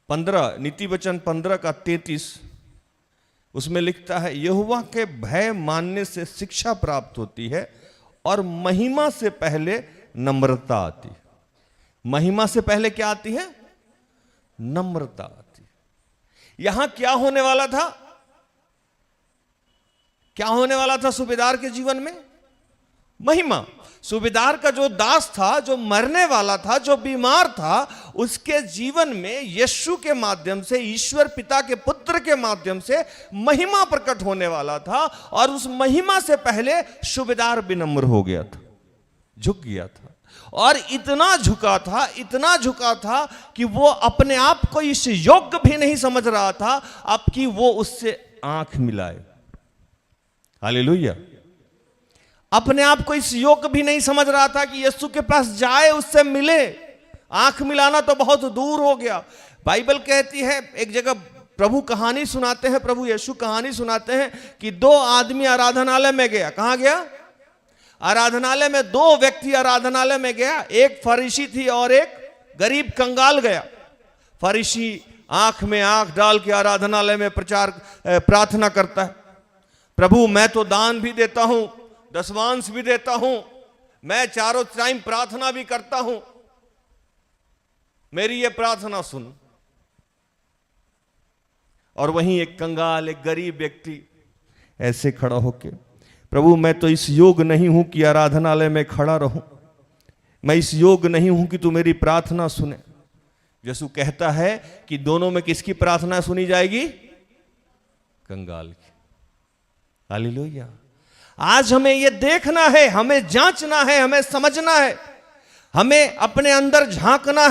15 नीति वचन 15 का 33 उसमें लिखता है, यहोवा के भय मानने से शिक्षा प्राप्त होती है और महिमा से पहले नम्रता आती है। महिमा से पहले क्या आती है? नम्रता आती है। यहां क्या होने वाला था? क्या होने वाला था सूबेदार के जीवन में? महिमा। सूबेदार का जो दास था, जो मरने वाला था, जो बीमार था, उसके जीवन में यीशु के माध्यम से, ईश्वर पिता के पुत्र के माध्यम से महिमा प्रकट होने वाला था। और उस महिमा से पहले सूबेदार विनम्र हो गया था, झुक गया था। और इतना झुका था कि वो अपने आप को इस योग्य भी नहीं समझ रहा था अब कि वो उससे आंख मिलाए। हालेलुया। अपने आप को इस योग्य भी नहीं समझ रहा था कि यीशु के पास जाए, उससे मिले। आंख मिलाना तो बहुत दूर हो गया। बाइबल कहती है, एक जगह प्रभु कहानी सुनाते हैं, प्रभु यीशु कहानी सुनाते हैं कि 2 आदमी आराधनालय में गया। कहां गया? आराधनालय में 2 व्यक्ति आराधनालय में गया। एक फरीसी थी और एक गरीब कंगाल गया। फरीसी आंख में आंख डाल के आराधनालय में प्रार्थना करता है, प्रभु मैं तो दान भी देता हूं, दशमांश भी देता हूं, मैं चारों टाइम प्रार्थना भी करता हूं, मेरी ये प्रार्थना सुन। और वहीं एक कंगाल, एक गरीब व्यक्ति ऐसे खड़ा होके, प्रभु मैं तो इस योग्य नहीं हूं कि आराधनालय में खड़ा रहूं, मैं इस योग्य नहीं हूं कि तू मेरी प्रार्थना सुने। यीशु कहता है कि दोनों में किसकी प्रार्थना सुनी जाएगी? कंगाल की। हालेलुया। आज हमें यह देखना है, हमें जांचना है, हमें समझना है, हमें अपने अंदर झांकना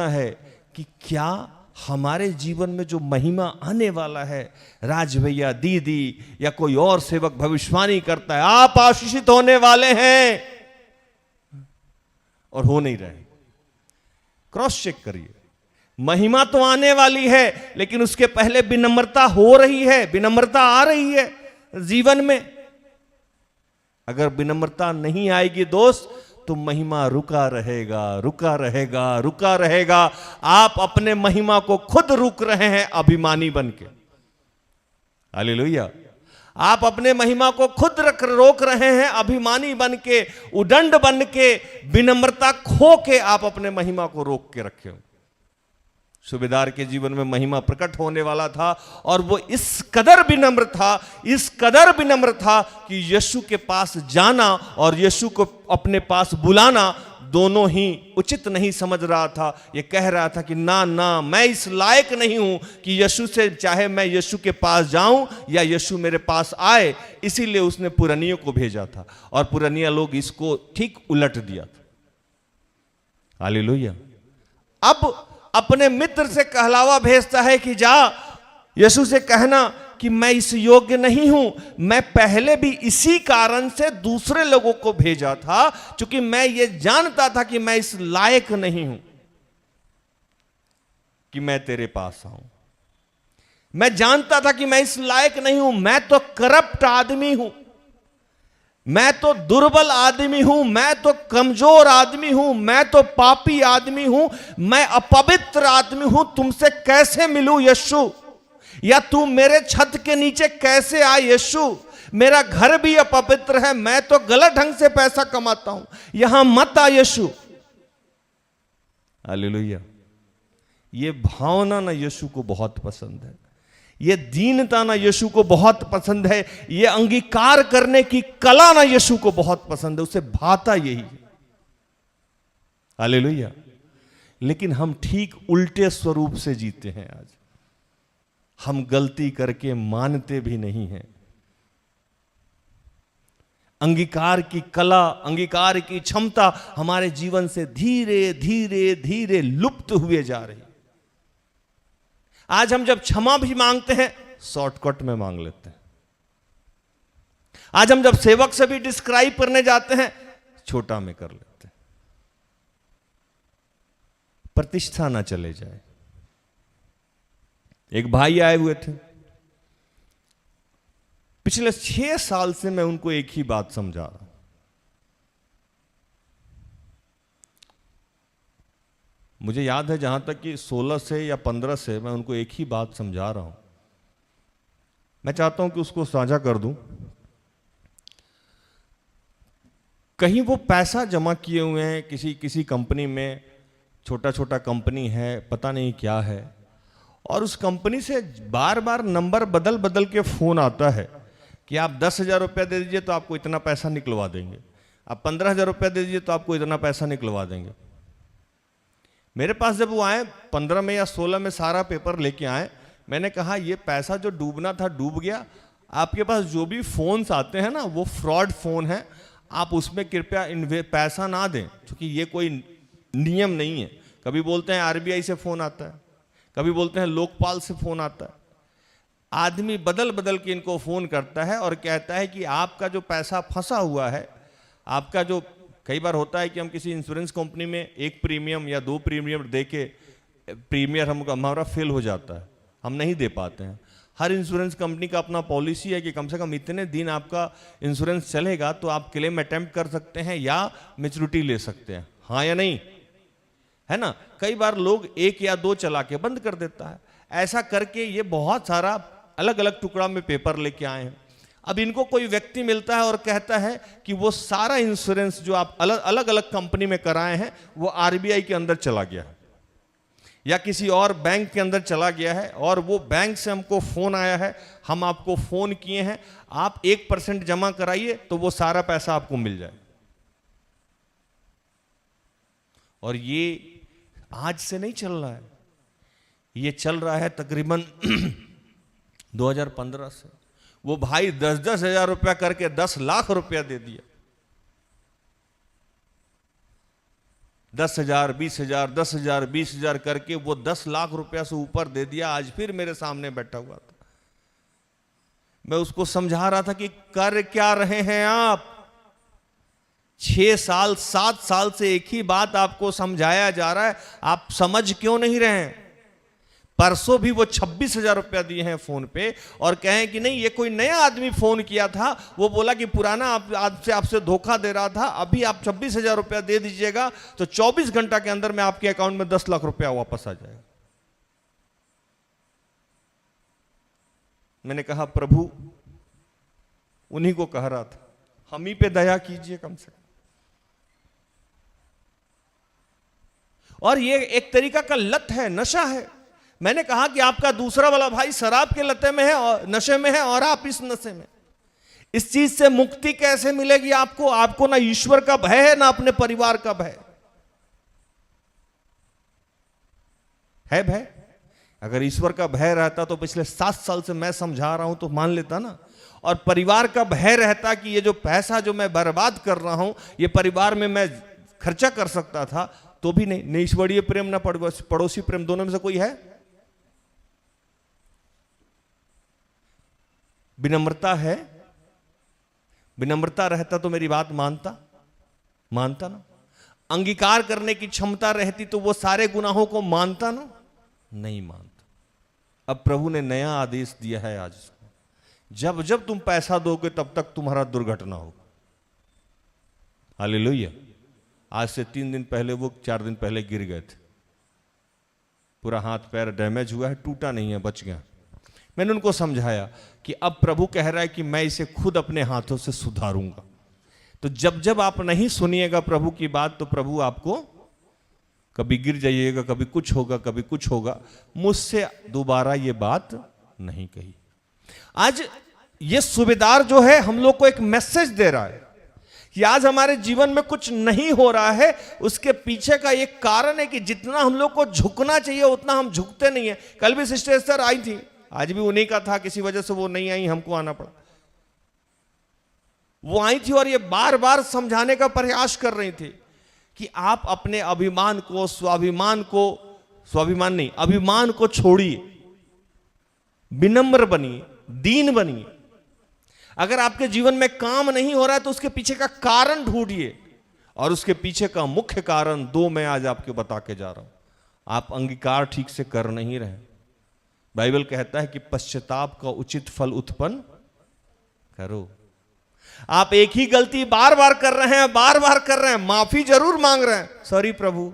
है कि क्या हमारे जीवन में जो महिमा आने वाला है, राज भैया, दीदी या कोई और सेवक भविष्यवाणी करता है आप आशीषित होने वाले हैं, और हो नहीं रहे। क्रॉस चेक करिए। महिमा तो आने वाली है, लेकिन उसके पहले विनम्रता हो रही है, विनम्रता आ रही है जीवन में। अगर विनम्रता नहीं आएगी दोस्त, तो महिमा रुका रहेगा। आप अपने महिमा को खुद रुक रहे हैं अभिमानी बनके। हालेलुया। आप अपने महिमा को खुद रोक रहे हैं अभिमानी बनके, उदंड बनके, विनम्रता खो के आप अपने महिमा को रोक के रखे हो। सूबेदार के जीवन में महिमा प्रकट होने वाला था और वो इस कदर विनम्र था कि यीशु के पास जाना और यीशु को अपने पास बुलाना दोनों ही उचित नहीं समझ रहा था। ये कह रहा था कि ना मैं इस लायक नहीं हूं कि यीशु से, चाहे मैं यीशु के पास जाऊं या यीशु मेरे पास आए। इसीलिए उसने पुरनियों को भेजा था और पुरनिया लोग इसको ठीक उलट दिया था। हालेलुया। अब अपने मित्र से कहलावा भेजता है कि जा यीशु से कहना कि मैं इस योग्य नहीं हूं, मैं पहले भी इसी कारण से दूसरे लोगों को भेजा था, क्योंकि मैं ये जानता था कि मैं इस लायक नहीं हूं कि मैं तेरे पास आऊं। मैं जानता था कि मैं इस लायक नहीं हूं, मैं तो करप्ट आदमी हूं, मैं तो दुर्बल आदमी हूं, मैं तो कमजोर आदमी हूं, मैं तो पापी आदमी हूं, मैं अपवित्र आदमी हूं, तुमसे कैसे मिलूं यीशु, या तू मेरे छत के नीचे कैसे आए यीशु, मेरा घर भी अपवित्र है, मैं तो गलत ढंग से पैसा कमाता हूं, यहां मत आ यीशु। हालेलुया। ये भावना ना यीशु को बहुत पसंद है, ये दीनता ना यीशु को बहुत पसंद है, ये अंगीकार करने की कला ना यीशु को बहुत पसंद है, उसे भाता यही है। हालेलुया। लेकिन हम ठीक उल्टे स्वरूप से जीते हैं। आज हम गलती करके मानते भी नहीं हैं। अंगीकार की कला, अंगीकार की क्षमता हमारे जीवन से धीरे धीरे धीरे लुप्त हुए जा रही। आज हम जब क्षमा भी मांगते हैं शॉर्टकट में मांग लेते हैं। आज हम जब सेवक से भी डिस्क्राइब करने जाते हैं छोटा में कर लेते हैं, प्रतिष्ठा ना चले जाए। एक भाई आए हुए थे, पिछले 6 साल से मैं उनको एक ही बात समझा रहा हूं। मुझे याद है जहां तक कि 16 से या 15 से मैं उनको एक ही बात समझा रहा हूं। मैं चाहता हूं कि उसको साझा कर दूं। कहीं वो पैसा जमा किए हुए हैं किसी कंपनी में, छोटा छोटा कंपनी है, पता नहीं क्या है, और उस कंपनी से बार बार नंबर बदल बदल के फोन आता है कि आप 10,000 रुपया दे दीजिए तो आपको इतना पैसा निकलवा देंगे, आप 15,000 रुपया दे दीजिए तो आपको इतना पैसा निकलवा देंगे। मेरे पास जब वो आए 15 में या 16 में सारा पेपर लेके आए, मैंने कहा ये पैसा जो डूबना था डूब गया, आपके पास जो भी फोन्स आते हैं ना वो फ्रॉड फोन है, आप उसमें कृपया पैसा ना दें, क्योंकि ये कोई नियम नहीं है। कभी बोलते हैं आरबीआई से फोन आता है, कभी बोलते हैं लोकपाल से फोन आता है। आदमी बदल बदल के इनको फोन करता है और कहता है कि आपका जो पैसा फंसा हुआ है, आपका जो, कई बार होता है कि हम किसी इंश्योरेंस कंपनी में 1 प्रीमियम या 2 प्रीमियम दे के प्रीमियर हमारा फेल हो जाता है, हम नहीं दे पाते हैं। हर इंश्योरेंस कंपनी का अपना पॉलिसी है कि कम से कम इतने दिन आपका इंश्योरेंस चलेगा तो आप क्लेम अटेम्प्ट कर सकते हैं या मैच्योरिटी ले सकते हैं, हाँ या नहीं, है ना। कई बार लोग 1 या 2 चला के बंद कर देता है। ऐसा करके ये बहुत सारा अलग अलग टुकड़ा में पेपर लेके आए हैं। अब इनको कोई व्यक्ति मिलता है और कहता है कि वो सारा इंश्योरेंस जो आप अलग अलग कंपनी में कराए हैं वो आरबीआई के अंदर चला गया है या किसी और बैंक के अंदर चला गया है, और वो बैंक से हमको फोन आया है, हम आपको फोन किए हैं, आप 1% जमा कराइए तो वो सारा पैसा आपको मिल जाए। और ये आज से नहीं चल रहा है, ये चल रहा है तकरीबन 2015 से। वो भाई 10-10 हजार रुपया करके 10 लाख रुपया दे दिया। 10,000, 20,000, 10,000, 20,000 करके वो 10 लाख रुपया से ऊपर दे दिया। आज फिर मेरे सामने बैठा हुआ था, मैं उसको समझा रहा था कि कर क्या रहे हैं आप। 6 साल 7 साल से एक ही बात आपको समझाया जा रहा है, आप समझ क्यों नहीं रहे हैं। परसों भी वो 26,000 रुपया दिए हैं फोन पे और कहें कि नहीं ये कोई नया आदमी फोन किया था, वो बोला कि पुराना आपसे धोखा दे रहा था, अभी आप 26,000 रुपया दे दीजिएगा तो 24 घंटा के अंदर में आपके अकाउंट में 10 लाख रुपया वापस आ जाएगा। मैंने कहा प्रभु, उन्हीं को कह रहा था, हम ही पे दया कीजिए कम से कम। और ये एक तरीका का लत है, नशा है। मैंने कहा कि आपका दूसरा वाला भाई शराब के लते में है और नशे में है और आप इस नशे में। इस चीज से मुक्ति कैसे मिलेगी आपको? आपको ना ईश्वर का भय है ना अपने परिवार का भय है। भय, अगर ईश्वर का भय रहता तो पिछले 7 साल से मैं समझा रहा हूं तो मान लेता ना। और परिवार का भय रहता कि ये जो पैसा जो मैं बर्बाद कर रहा हूं ये परिवार में मैं खर्चा कर सकता था, तो भी नहीं। न ईश्वरीय प्रेम ना पड़ोसी प्रेम, दोनों में से कोई है? विनम्रता है? विनम्रता रहता तो मेरी बात मानता ना? अंगीकार करने की क्षमता रहती तो वो सारे गुनाहों को मानता ना? नहीं मानता। अब प्रभु ने नया आदेश दिया है आज इसको, जब जब तुम पैसा दोगे तब तक तुम्हारा दुर्घटना होगा। हालेलुया। आज से 3 दिन पहले, वो 4 दिन पहले गिर गए थे, पूरा हाथ पैर डैमेज हुआ है, टूटा नहीं है, बच गया। मैंने उनको समझाया कि अब प्रभु कह रहा है कि मैं इसे खुद अपने हाथों से सुधारूंगा। तो जब जब आप नहीं सुनिएगा प्रभु की बात, तो प्रभु आपको, कभी गिर जाइएगा, कभी कुछ होगा, कभी कुछ होगा, मुझसे दोबारा ये बात नहीं कही। आज ये सूबेदार जो है हम लोग को एक मैसेज दे रहा है कि आज हमारे जीवन में कुछ नहीं हो रहा है, उसके पीछे का एक कारण है कि जितना हम लोग को झुकना चाहिए उतना हम झुकते नहीं है। कल भी सिस्टर एस्टर आई थी, आज भी उन्हीं का था, किसी वजह से वो नहीं आई, हमको आना पड़ा। वो आई थी और ये बार बार समझाने का प्रयास कर रही थी कि आप अपने अभिमान को, अभिमान को छोड़िए, विनम्र बनिए, दीन बनिए। अगर आपके जीवन में काम नहीं हो रहा है तो उसके पीछे का कारण ढूंढिए, और उसके पीछे का मुख्य कारण 2 मैं आज आपको बता के जा रहा हूं। आप अंगीकार ठीक से कर नहीं रहे। बाइबल कहता है कि पश्चाताप का उचित फल उत्पन्न करो। आप एक ही गलती बार बार कर रहे हैं, माफी जरूर मांग रहे हैं, सॉरी प्रभु,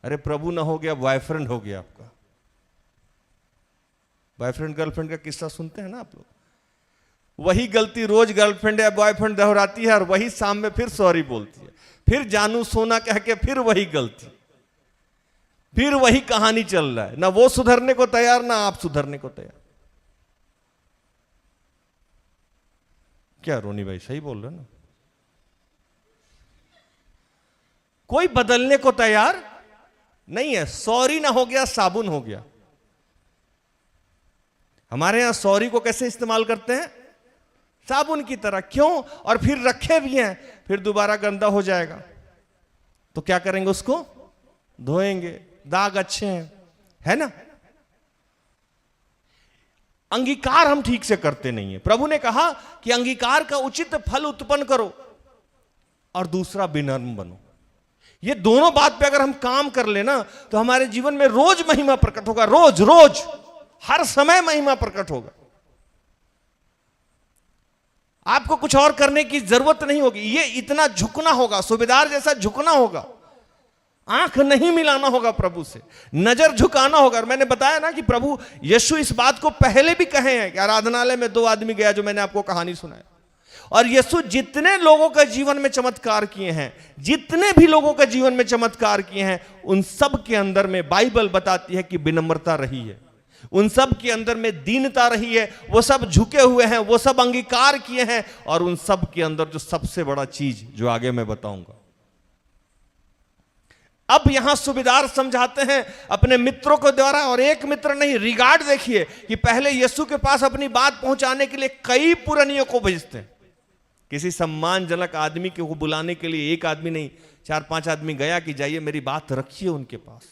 अरे प्रभु ना हो गया, बॉयफ्रेंड हो गया आपका। बॉयफ्रेंड गर्लफ्रेंड का किस्सा सुनते हैं ना आप लोग। वही गलती रोज गर्लफ्रेंड या बॉयफ्रेंड दोहराती है, और वही शाम में फिर सॉरी बोलती है, फिर जानू सोना कह के फिर वही गलती, फिर वही कहानी चल रहा है। ना वो सुधरने को तैयार, ना आप सुधरने को तैयार। क्या रोनी भाई सही बोल रहे ना? कोई बदलने को तैयार नहीं है। सॉरी ना हो गया, साबुन हो गया। हमारे यहां सॉरी को कैसे इस्तेमाल करते हैं? साबुन की तरह। क्यों? और फिर रखे भी हैं, फिर दोबारा गंदा हो जाएगा तो क्या करेंगे? उसको धोएंगे, दाग अच्छे हैं, है ना? अंगीकार हम ठीक से करते नहीं है। प्रभु ने कहा कि अंगीकार का उचित फल उत्पन्न करो, और दूसरा विनम्र बनो। ये दोनों बात पे अगर हम काम कर लेना तो हमारे जीवन में रोज महिमा प्रकट होगा, रोज हर समय महिमा प्रकट होगा। आपको कुछ और करने की जरूरत नहीं होगी। ये इतना झुकना होगा, सूबेदार जैसा झुकना होगा, आंख नहीं मिलाना होगा प्रभु से, नजर झुकाना होगा। और मैंने बताया ना कि प्रभु यीशु इस बात को पहले भी कहे हैं कि आराधनालय में 2 आदमी गया, जो मैंने आपको कहानी सुनाई। और यीशु जितने लोगों के जीवन में चमत्कार किए हैं, जितने भी लोगों के जीवन में चमत्कार किए हैं, उन सब के अंदर में बाइबल बताती है कि विनम्रता रही है, उन सब के अंदर में दीनता रही है। वो सब झुके हुए हैं, वो सब अंगीकार किए हैं। और उन सब के अंदर जो सबसे बड़ा चीज, जो आगे मैं बताऊंगा। अब यहां सूबेदार समझाते हैं अपने मित्रों को द्वारा, और एक मित्र नहीं, रिगार्ड देखिए कि पहले यीशु के पास अपनी बात पहुंचाने के लिए कई पुरानियों को भेजते हैं। किसी सम्मानजनक आदमी को बुलाने के लिए एक आदमी नहीं, 4-5 आदमी गया कि जाइए मेरी बात रखिए उनके पास,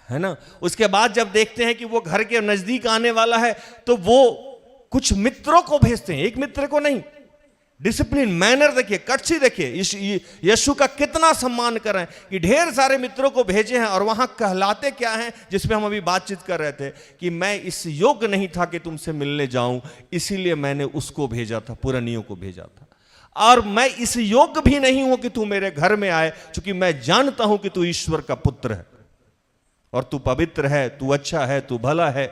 है ना। उसके बाद जब देखते हैं कि वो घर के नजदीक आने वाला है तो वो कुछ मित्रों को भेजते हैं, एक मित्र को नहीं। डिसिप्लिन, मैनर देखिए, कटसी देखिए, यीशु का कितना सम्मान कर रहे हैं कि ढेर सारे मित्रों को भेजे हैं। और वहां कहलाते क्या हैं, जिसमें हम अभी बातचीत कर रहे थे कि मैं इस योग्य नहीं था कि तुमसे मिलने जाऊं, इसीलिए मैंने उसको भेजा था, पुरानियों को भेजा था। और मैं इस योग्य भी नहीं हूं कि तू मेरे घर में आए, क्योंकि मैं जानता हूं कि तू ईश्वर का पुत्र है, और तू पवित्र है, तू अच्छा है, तू भला है।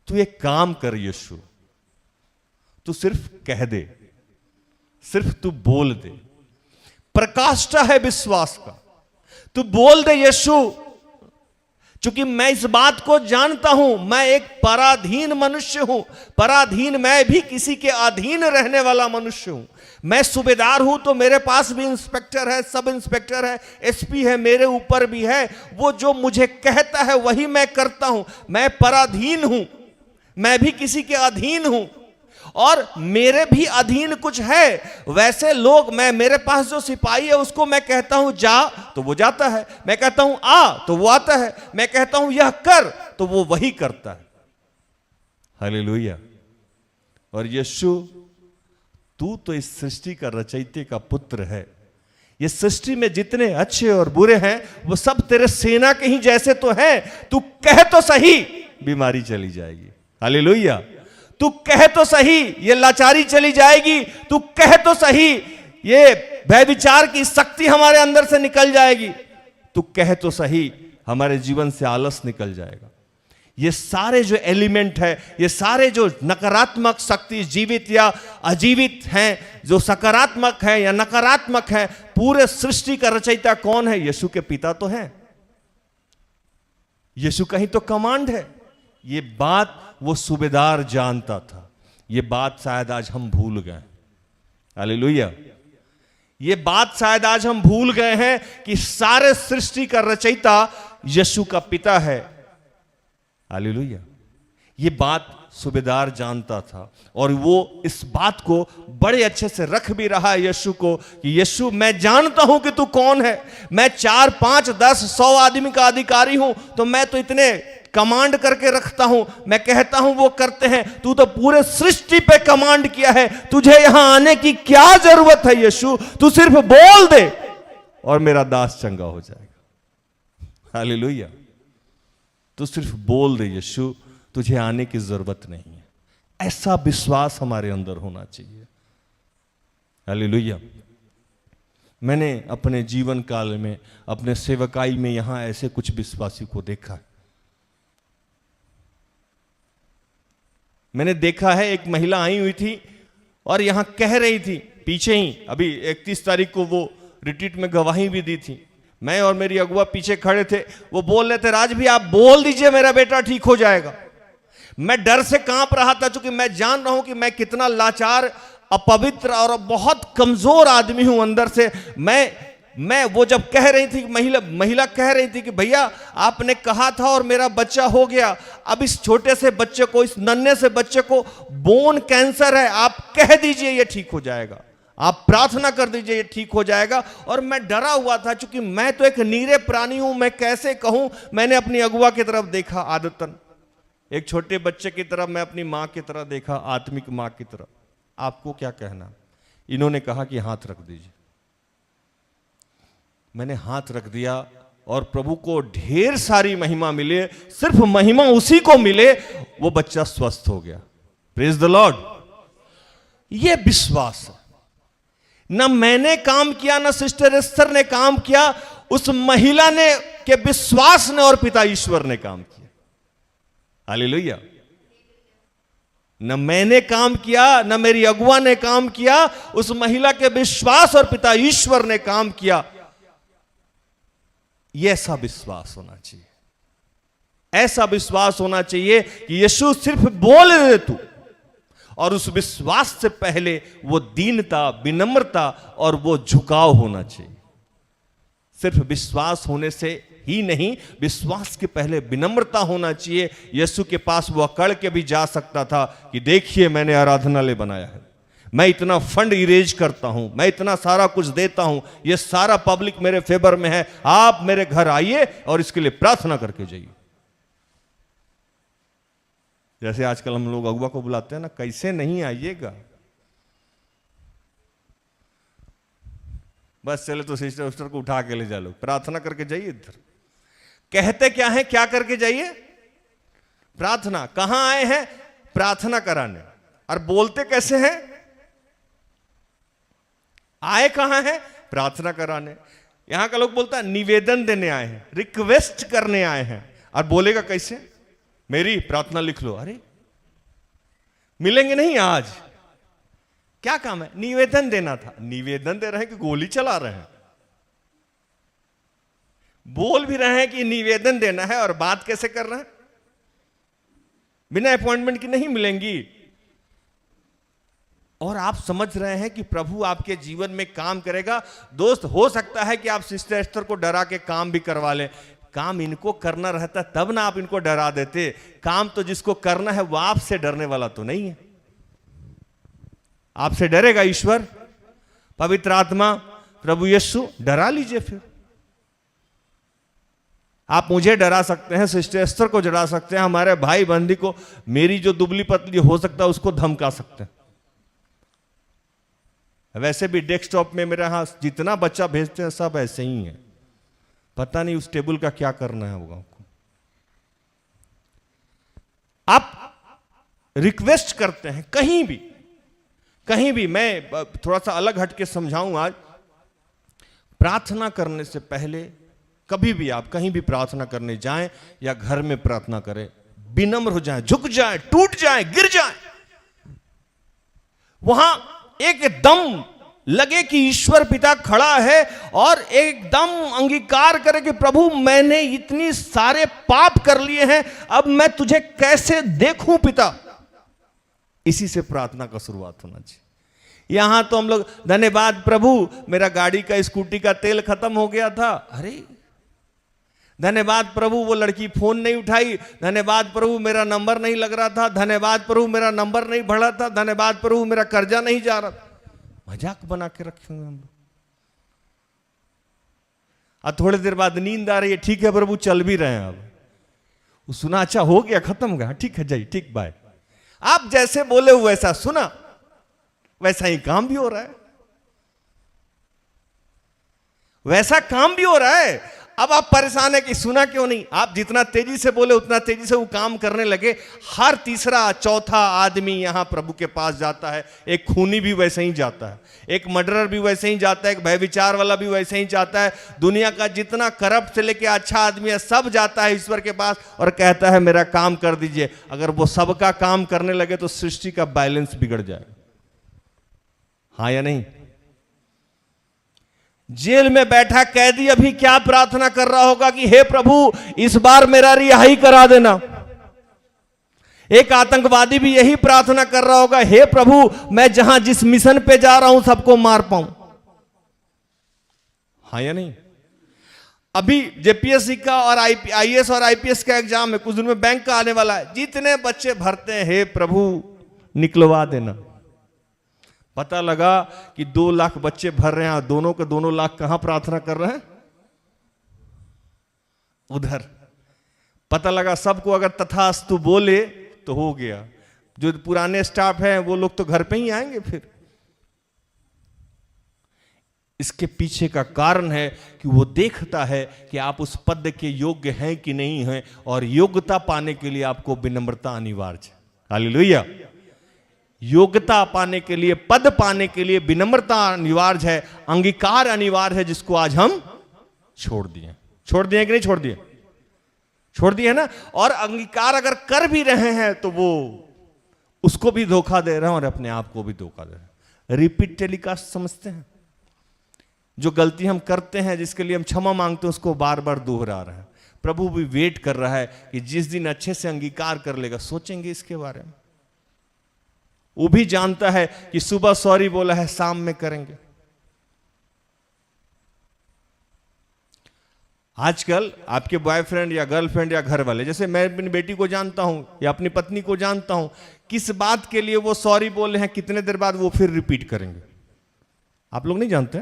तू एक काम कर यीशु, तू सिर्फ कह दे, सिर्फ तू बोल दे। प्रकाष्ठा है विश्वास का, तू बोल दे यीशु, क्योंकि मैं इस बात को जानता हूं, मैं एक पराधीन मनुष्य हूं। पराधीन, मैं भी किसी के अधीन रहने वाला मनुष्य हूं। मैं सूबेदार हूं तो मेरे पास भी इंस्पेक्टर है, सब इंस्पेक्टर है, एसपी है, मेरे ऊपर भी है। वो जो मुझे कहता है वही मैं करता हूं। मैं पराधीन हूं, मैं भी किसी के अधीन हूं। और मेरे भी अधीन कुछ है। वैसे लोग, मैं मेरे पास जो सिपाही है उसको मैं कहता हूं जा तो वो जाता है, मैं कहता हूं आ तो वो आता है, मैं कहता हूं यह कर तो वो वही करता है। हालेलुया। और यीशु, तू तो इस सृष्टि का रचयिता का पुत्र है। ये सृष्टि में जितने अच्छे और बुरे हैं वो सब तेरे सेना के ही जैसे तो हैं। तू कह तो सही, बीमारी चली जाएगी। हालेलुया। तू कह तो सही, ये लाचारी चली जाएगी। तू कह तो सही, ये व्यभिचार की शक्ति हमारे अंदर से निकल जाएगी। तू कह तो सही, हमारे जीवन से आलस निकल जाएगा। ये सारे जो एलिमेंट है, ये सारे जो नकारात्मक शक्ति, जीवित या अजीवित हैं, जो सकारात्मक है या नकारात्मक है, पूरे सृष्टि का रचयिता कौन है? यीशु के पिता तो है। यीशु का ही तो कमांड है। ये बात वो सूबेदार जानता था। ये बात शायद आज हम भूल गए। हालेलुया। ये बात शायद आज हम भूल गए हैं कि सारे सृष्टि का रचयिता यीशु का पिता है। हालेलुया। ये बात सूबेदार जानता था और वो इस बात को बड़े अच्छे से रख भी रहा है यीशु को कि यीशु, मैं जानता हूं कि तू कौन है। मैं 4, 5, 10, 100 आदमी का अधिकारी हूं, तो मैं तो इतने कमांड करके रखता हूं, मैं कहता हूं वो करते हैं। तू तो पूरे सृष्टि पे कमांड किया है, तुझे यहां आने की क्या जरूरत है यीशु? तू सिर्फ बोल दे और मेरा दास चंगा हो जाएगा। हालेलुया। तू सिर्फ बोल दे यीशु, तुझे आने की जरूरत नहीं है। ऐसा विश्वास हमारे अंदर होना चाहिए। हालेलुया। मैंने अपने जीवन काल में, अपने सेवकाई में यहां ऐसे कुछ विश्वासी को देखा है। मैंने देखा है, एक महिला आई हुई थी और यहां कह रही थी, पीछे ही अभी 31 तारीख को वो रिट्रीट में गवाही भी दी थी। मैं और मेरी अगुआ पीछे खड़े थे। वो बोल रहे थे, राज भी आप बोल दीजिए, मेरा बेटा ठीक हो जाएगा। मैं डर से कांप रहा था, क्योंकि मैं जान रहा हूं कि मैं कितना लाचार, अपवित्र और बहुत कमजोर आदमी हूं अंदर से। मैं वो जब कह रही थी, महिला कह रही थी कि भैया आपने कहा था और मेरा बच्चा हो गया। अब इस छोटे से बच्चे को, इस नन्हे से बच्चे को बोन कैंसर है, आप कह दीजिए ये ठीक हो जाएगा, आप प्रार्थना कर दीजिए ये ठीक हो जाएगा। और मैं डरा हुआ था, क्योंकि मैं तो एक नीरे प्राणी हूं, मैं कैसे कहूं। मैंने अपनी अगुआ की तरफ देखा, आदतन एक छोटे बच्चे की तरफ, मैं अपनी मां की तरफ देखा, आत्मिक मां की तरफ। आपको क्या कहना? इन्होंने कहा कि हाथ रख दीजिए। मैंने हाथ रख दिया और प्रभु को ढेर सारी महिमा मिले, सिर्फ महिमा उसी को मिले, वो बच्चा स्वस्थ हो गया। Praise the Lord. ये विश्वास है। न मैंने काम किया, न सिस्टर एस्थर ने काम किया, उस महिला ने के विश्वास ने और पिता ईश्वर ने काम किया। हालेलुया। न मैंने काम किया, न मेरी अगुआ ने काम किया, उस महिला के विश्वास और पिता ईश्वर ने काम किया। ये ऐसा विश्वास होना चाहिए। ऐसा विश्वास होना चाहिए कि यीशु सिर्फ बोल दे तू, और उस विश्वास से पहले वो दीनता, विनम्रता और वो झुकाव होना चाहिए। सिर्फ विश्वास होने से ही नहीं, विश्वास के पहले विनम्रता होना चाहिए। यीशु के पास वो अकड़ के भी जा सकता था कि देखिए मैंने आराधनालय बनाया है, मैं इतना फंड इरेज करता हूं, मैं इतना सारा कुछ देता हूं, ये सारा पब्लिक मेरे फेवर में है, आप मेरे घर आइए और इसके लिए प्रार्थना करके जाइए। जैसे आजकल हम लोग अगुआ को बुलाते हैं ना, कैसे नहीं आइएगा, बस चले तो सिस्टर उस्टर को उठा के ले जा लो, प्रार्थना करके जाइए। इधर कहते क्या है, क्या करके जाइए? प्रार्थना। कहां आए हैं? प्रार्थना कराने। और बोलते कैसे हैं? आए कहां हैं? प्रार्थना कराने। यहां का लोग बोलता है निवेदन देने आए हैं, रिक्वेस्ट करने आए हैं। और बोलेगा कैसे? मेरी प्रार्थना लिख लो। अरे मिलेंगे नहीं आज, क्या काम है? निवेदन देना था। निवेदन दे रहे हैं कि गोली चला रहे हैं? बोल भी रहे हैं कि निवेदन देना है और बात कैसे कर रहे हैं? बिना अपॉइंटमेंट की नहीं मिलेंगी। और आप समझ रहे हैं कि प्रभु आपके जीवन में काम करेगा। दोस्त, हो सकता है कि आप सिस्टर एस्थर को डरा के काम भी करवा लें। काम इनको करना रहता तब ना आप इनको डरा देते। काम तो जिसको करना है वो आपसे डरने वाला तो नहीं है। आपसे डरेगा ईश्वर, पवित्र आत्मा, प्रभु यीशु? डरा लीजिए फिर। आप मुझे डरा सकते हैं, सिस्टर एस्तर को डरा सकते हैं, हमारे भाई बंदी को, मेरी जो दुबली पतली हो सकता है उसको धमका सकते हैं। वैसे भी डेस्कटॉप में मेरे यहां जितना बच्चा भेजते हैं सब ऐसे ही है, पता नहीं उस टेबल का क्या करना है वो आपको। आप रिक्वेस्ट करते हैं कहीं भी, मैं थोड़ा सा अलग हट के समझाऊं आज। प्रार्थना करने से पहले कभी भी आप कहीं भी प्रार्थना करने जाएं या घर में प्रार्थना करें, विनम्र हो जाएं, झुक जाएं, टूट जाएं, गिर जाएं। वहां एकदम लगे कि ईश्वर पिता खड़ा है और एकदम अंगीकार करे कि प्रभु मैंने इतनी सारे पाप कर लिए हैं, अब मैं तुझे कैसे देखूं पिता। इसी से प्रार्थना का शुरुआत होना चाहिए। यहां तो हम लोग धन्यवाद प्रभु मेरा गाड़ी का स्कूटी का तेल खत्म हो गया था, अरे धन्यवाद प्रभु वो लड़की फोन नहीं उठाई, धन्यवाद प्रभु मेरा नंबर नहीं लग रहा था, धन्यवाद प्रभु मेरा नंबर नहीं बढ़ा था, धन्यवाद प्रभु मेरा कर्जा नहीं जा रहा था। मजाक बना के रखे होंगे हम लोग। अब थोड़ी देर बाद नींद आ रही है, ठीक है प्रभु चल भी रहे हैं, अब सुना अच्छा हो गया खत्म हो गया, ठीक है जाइए, ठीक बाय। आप जैसे बोले वैसा सुना, वैसा ही काम भी हो रहा है, वैसा काम भी हो रहा है। अब आप परेशान है कि सुना क्यों नहीं। आप जितना तेजी से बोले उतना तेजी से वो काम करने लगे। हर तीसरा चौथा आदमी यहां प्रभु के पास जाता है। एक खूनी भी वैसे ही जाता है, एक मर्डरर भी वैसे ही जाता है, एक भयविचार वाला भी वैसे ही जाता है। दुनिया का जितना करप्ट से लेके अच्छा आदमी है सब जाता है ईश्वर के पास और कहता है मेरा काम कर दीजिए। अगर वो सबका काम करने लगे तो सृष्टि का बैलेंस बिगड़ जाएगा, हाँ या नहीं। जेल में बैठा कैदी अभी क्या प्रार्थना कर रहा होगा कि हे प्रभु इस बार मेरा रिहाई करा देना। एक आतंकवादी भी यही प्रार्थना कर रहा होगा, हे प्रभु मैं जहां जिस मिशन पे जा रहा हूं सबको मार पाऊं, हाँ या नहीं। अभी जेपीएससी का और आईएएस और आईपीएस का एग्जाम है, कुछ दिन में बैंक का आने वाला है। जितने बच्चे भरते हैं हे प्रभु निकलवा देना। पता लगा कि 2 लाख बच्चे भर रहे हैं, दोनों के 2 लाख कहां प्रार्थना कर रहे हैं, उधर। पता लगा सबको अगर तथास्तु बोले तो हो गया। जो पुराने स्टाफ हैं वो लोग तो घर पे ही आएंगे फिर। इसके पीछे का कारण है कि वो देखता है कि आप उस पद के योग्य हैं कि नहीं हैं, और योग्यता पाने के लिए आपको विनम्रता अनिवार्य है। हालेलुया। योग्यता पाने के लिए, पद पाने के लिए विनम्रता अनिवार्य है, अंगीकार अनिवार्य है, जिसको आज हम छोड़ दिए कि नहीं छोड़ दिए? छोड़ दिए ना। और अंगीकार अगर कर भी रहे हैं तो वो उसको भी धोखा दे रहे हैं और अपने आप को भी धोखा दे रहे हैं। रिपीट टेलीकास्ट समझते हैं? जो गलती हम करते हैं, जिसके लिए हम क्षमा मांगते हैं, उसको बार बार दोहरा रहे हैं। प्रभु भी वेट कर रहा है कि जिस दिन अच्छे से अंगीकार कर लेगा, सोचेंगे इसके बारे में। वो भी जानता है कि सुबह सॉरी बोला है, शाम में करेंगे। आजकल आपके बॉयफ्रेंड या गर्लफ्रेंड या घर वाले, जैसे मैं अपनी बेटी को जानता हूं या अपनी पत्नी को जानता हूं, किस बात के लिए वो सॉरी बोले हैं, कितने देर बाद वो फिर रिपीट करेंगे। आप लोग नहीं जानते?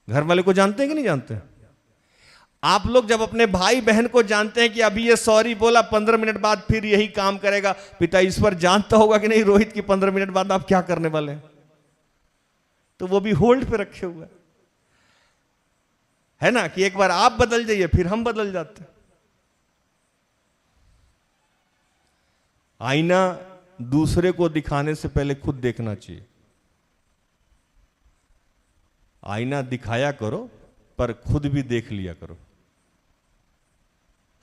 घर वाले को जानते हैं कि नहीं जानते? आप लोग जब अपने भाई बहन को जानते हैं कि अभी ये सॉरी बोला, 15 मिनट बाद फिर यही काम करेगा, पिता ईश्वर जानता होगा कि नहीं रोहित की 15 मिनट बाद आप क्या करने वाले हैं, तो वो भी होल्ड पे रखे हुए है ना, कि एक बार आप बदल जाइए फिर हम बदल जाते हैं। आईना दूसरे को दिखाने से पहले खुद देखना चाहिए। आईना दिखाया करो पर खुद भी देख लिया करो।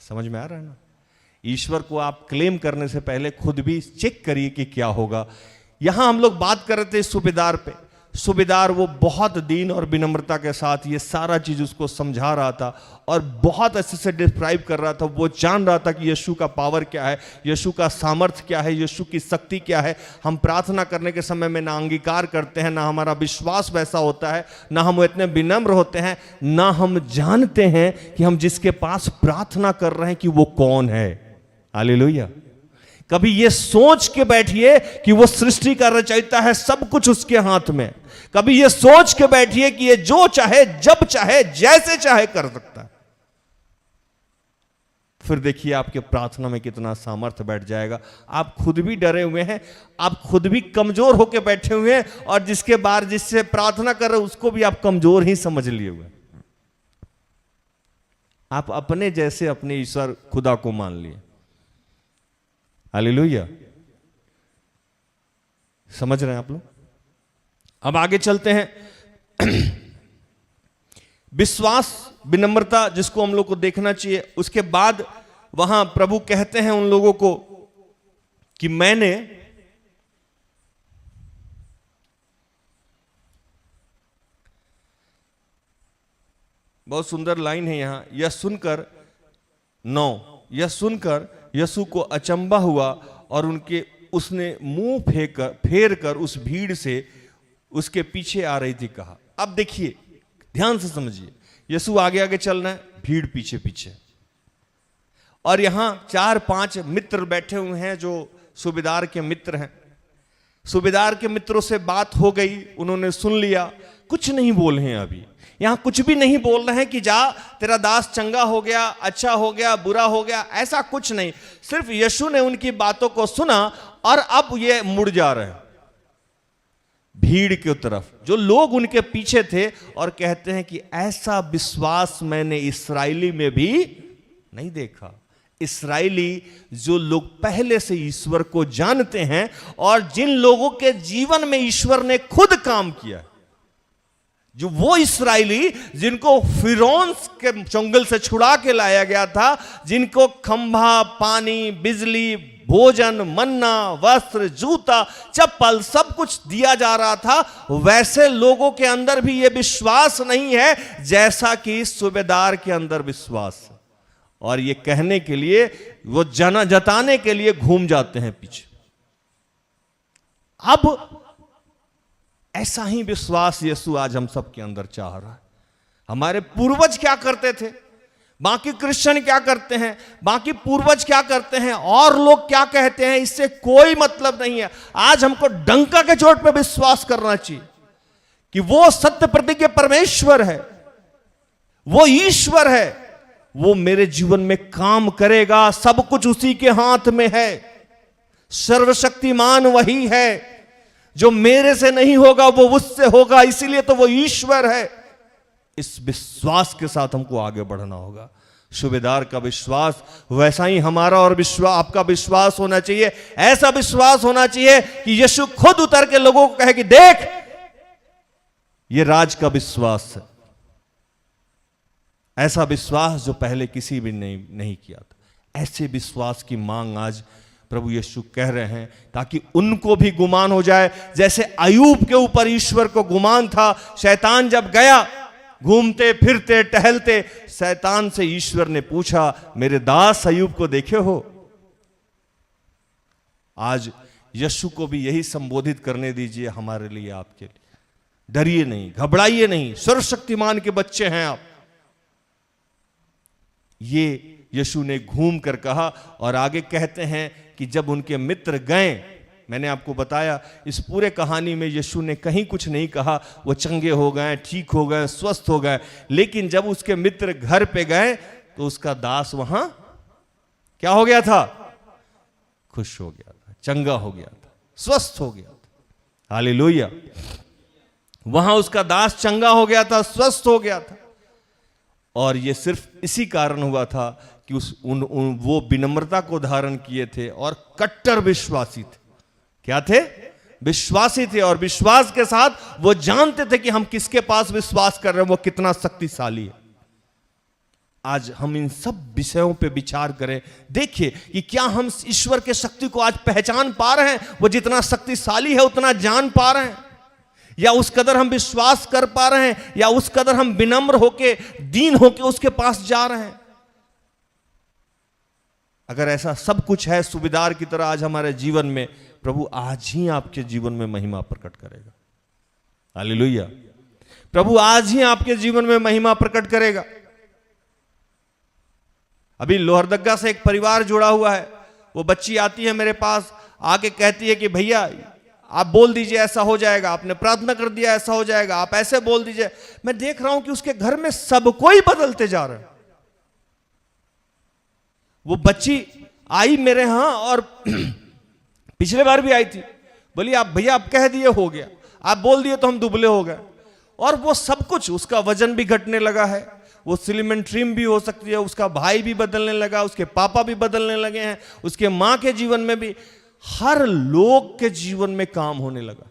समझ में आ रहा है ना? ईश्वर को आप क्लेम करने से पहले खुद भी चेक करिए कि क्या होगा। यहां हम लोग बात कर रहे थे सूबेदार पे। सूबेदार वो बहुत दीन और विनम्रता के साथ ये सारा चीज उसको समझा रहा था और बहुत अच्छे से डिस्क्राइब कर रहा था। वो जान रहा था कि यीशु का पावर क्या है, यीशु का सामर्थ्य क्या है, यीशु की शक्ति क्या है। हम प्रार्थना करने के समय में ना अंगीकार करते हैं, ना हमारा विश्वास वैसा होता है, ना हम इतने विनम्र होते हैं, ना हम जानते हैं कि हम जिसके पास प्रार्थना कर रहे हैं कि वो कौन है। हालेलुया। कभी ये सोच के बैठिए कि वो सृष्टि का रचयिता है, सब कुछ उसके हाथ में। कभी ये सोच के बैठिए कि ये जो चाहे, जब चाहे, जैसे चाहे कर सकता है। फिर देखिए आपके प्रार्थना में कितना सामर्थ्य बैठ जाएगा। आप खुद भी डरे हुए हैं, आप खुद भी कमजोर होकर बैठे हुए हैं, और जिसके बाद जिससे प्रार्थना कर रहे उसको भी आप कमजोर ही समझ लिए हुए। आप अपने जैसे अपने ईश्वर खुदा को मान लिए। हालेलुया, समझ रहे हैं आप लोग? अब आगे चलते हैं। विश्वास, विनम्रता जिसको हम लोग को देखना चाहिए। उसके बाद वहां प्रभु कहते हैं उन लोगों को कि मैंने बहुत सुंदर लाइन है यहां, यह सुनकर यीशु को अचंभा हुआ और उसने मुंह फेर कर उस भीड़ से उसके पीछे आ रही थी कहा। अब देखिए, ध्यान से समझिए, यीशु आगे आगे चल रहे हैं, भीड़ पीछे पीछे, और यहां 4-5 मित्र बैठे हुए हैं जो सूबेदार के मित्र हैं। सूबेदार के मित्रों से बात हो गई, उन्होंने सुन लिया, कुछ नहीं बोल हैं अभी, यहां कुछ भी नहीं बोल रहे हैं कि जा तेरा दास चंगा हो गया, अच्छा हो गया, बुरा हो गया, ऐसा कुछ नहीं। सिर्फ यीशु ने उनकी बातों को सुना और अब ये मुड़ जा रहे हैं भीड़ की तरफ, जो लोग उनके पीछे थे, और कहते हैं कि ऐसा विश्वास मैंने इस्राएली में भी नहीं देखा। इस्राएली जो लोग पहले से ईश्वर को जानते हैं और जिन लोगों के जीवन में ईश्वर ने खुद काम किया, जो वो इस्राएली जिनको फिरौन के जंगल से छुड़ा के लाया गया था, जिनको खंभा, पानी, बिजली, भोजन, मन्ना, वस्त्र, जूता, चप्पल सब कुछ दिया जा रहा था, वैसे लोगों के अंदर भी ये विश्वास नहीं है जैसा कि सूबेदार के अंदर विश्वास है। और ये कहने के लिए, वो जताने के लिए घूम जाते हैं पीछे। अब ऐसा ही विश्वास यीशु आज हम सब के अंदर चाह रहा है। हमारे पूर्वज क्या करते थे, बाकी क्रिश्चियन क्या करते हैं, बाकी पूर्वज क्या करते हैं, और लोग क्या कहते हैं, इससे कोई मतलब नहीं है। आज हमको डंका के चोट पे विश्वास करना चाहिए कि वो सत्य प्रतिज्ञ परमेश्वर है, वो ईश्वर है, वो मेरे जीवन में काम करेगा, सब कुछ उसी के हाथ में है, सर्वशक्तिमान वही है, जो मेरे से नहीं होगा वो उससे होगा, इसीलिए तो वो ईश्वर है। इस विश्वास के साथ हमको आगे बढ़ना होगा। सूबेदार का विश्वास वैसा ही हमारा और आपका विश्वास होना चाहिए। ऐसा विश्वास होना चाहिए कि यीशु खुद उतर के लोगों को कहे कि देख, ये राज का विश्वास है। ऐसा विश्वास जो पहले किसी भी नहीं किया था। ऐसे विश्वास की मांग आज प्रभु यीशु कह रहे हैं, ताकि उनको भी गुमान हो जाए, जैसे अय्यूब के ऊपर ईश्वर को गुमान था। शैतान जब गया, घूमते फिरते टहलते, शैतान से ईश्वर ने पूछा, मेरे दास अय्यूब को देखे हो? आज यीशु को भी यही संबोधित करने दीजिए हमारे लिए, आपके लिए। डरिए नहीं, घबराइए नहीं, सर्वशक्तिमान के बच्चे हैं आप। ये यीशु ने घूम कर कहा, और आगे कहते हैं कि जब उनके मित्र गए, मैंने आपको बताया इस पूरे कहानी में यीशु ने कहीं कुछ नहीं कहा, वो चंगे हो गए, ठीक हो गए, स्वस्थ हो गए। लेकिन जब उसके मित्र घर पे गए तो उसका दास वहां क्या हो गया था? खुश हो गया था, चंगा हो गया था, स्वस्थ हो गया था। हालेलुया। वहां उसका दास चंगा हो गया था, स्वस्थ हो गया था। और ये सिर्फ इसी कारण हुआ था कि वो विनम्रता को धारण किए थे और कट्टर विश्वासी थे। क्या थे? विश्वासी थे। और विश्वास के साथ वो जानते थे कि हम किसके पास विश्वास कर रहे हैं, वो कितना शक्तिशाली है। आज हम इन सब विषयों पे विचार करें, देखिए कि क्या हम ईश्वर के शक्ति को आज पहचान पा रहे हैं? वो जितना शक्तिशाली है उतना जान पा रहे हैं, या उस कदर हम विश्वास कर पा रहे हैं, या उस कदर हम विनम्र होके, दीन होके उसके पास जा रहे हैं? अगर ऐसा सब कुछ है सूबेदार की तरह आज हमारे जीवन में, प्रभु आज ही आपके जीवन में महिमा प्रकट करेगा। हालेलुया। प्रभु आज ही आपके जीवन में महिमा प्रकट करेगा। अभी लोहरदगा से एक परिवार जुड़ा हुआ है, वो बच्ची आती है मेरे पास, आके कहती है कि भैया आप बोल दीजिए ऐसा हो जाएगा, आपने प्रार्थना कर दिया ऐसा हो जाएगा, आप ऐसे बोल दीजिए। मैं देख रहा हूं कि उसके घर में सब कोई बदलते जा रहा है। वो बच्ची आई मेरे यहां और पिछले बार भी आई थी, बोली आप भैया आप कह दिए हो गया, आप बोल दिए तो हम दुबले हो गए। और वो सब कुछ, उसका वजन भी घटने लगा है, वो स्लिम ट्रिम भी हो सकती है, उसका भाई भी बदलने लगा, उसके पापा भी बदलने लगे हैं, उसके मां के जीवन में भी, हर लोग के जीवन में काम होने लगा।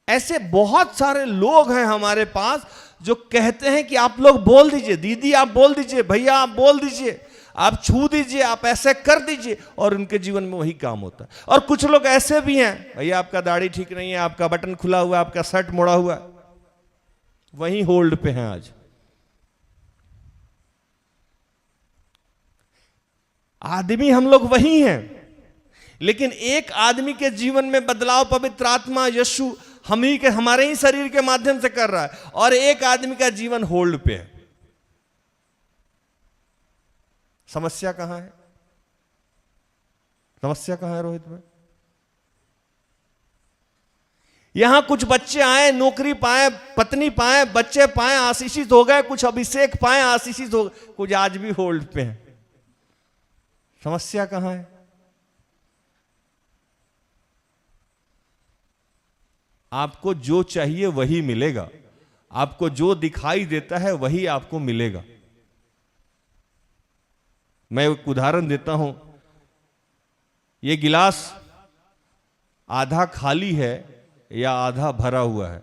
ऐसे बहुत सारे लोग हैं हमारे पास जो कहते हैं कि आप लोग बोल दीजिए, दीदी आप बोल दीजिए, भैया आप बोल दीजिए, आप छू दीजिए, आप ऐसे कर दीजिए, और उनके जीवन में वही काम होता है। और कुछ लोग ऐसे भी हैं, भैया आपका दाढ़ी ठीक नहीं है, आपका बटन खुला हुआ है, आपका शर्ट मोड़ा हुआ है, वही होल्ड पे हैं आज। आदमी हम लोग वही हैं, लेकिन एक आदमी के जीवन में बदलाव पवित्र आत्मा यीशु हमारे ही शरीर के माध्यम से कर रहा है, और एक आदमी का जीवन होल्ड पे है। समस्या कहां है? समस्या कहां है रोहित भाई? यहां कुछ बच्चे आए, नौकरी पाए, पत्नी पाए, बच्चे पाए, आशीषित हो गए, कुछ अभिषेक पाए, आशीषित हो गए, कुछ आज भी होल्ड पे हैं। समस्या कहां है? आपको जो चाहिए वही मिलेगा, आपको जो दिखाई देता है वही आपको मिलेगा। मैं एक उदाहरण देता हूं, यह गिलास आधा खाली है या आधा भरा हुआ है,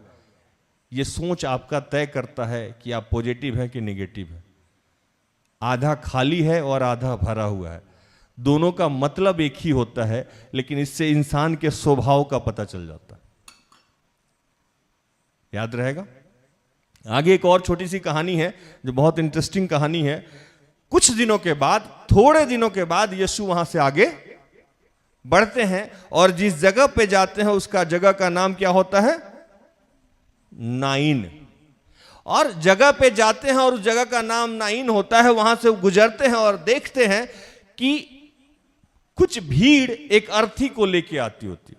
यह सोच आपका तय करता है कि आप पॉजिटिव है कि नेगेटिव है। आधा खाली है और आधा भरा हुआ है, दोनों का मतलब एक ही होता है, लेकिन इससे इंसान के स्वभाव का पता चल जाता है। याद रहेगा? आगे एक और छोटी सी कहानी है जो बहुत इंटरेस्टिंग कहानी है। कुछ दिनों के बाद, थोड़े दिनों के बाद यीशु वहां से आगे बढ़ते हैं और जिस जगह पे जाते हैं उसका जगह का नाम क्या होता है? नाइन। और जगह पे जाते हैं और उस जगह का नाम नाइन होता है। वहां से गुजरते हैं और देखते हैं कि कुछ भीड़ एक अर्थी को लेके आती होती,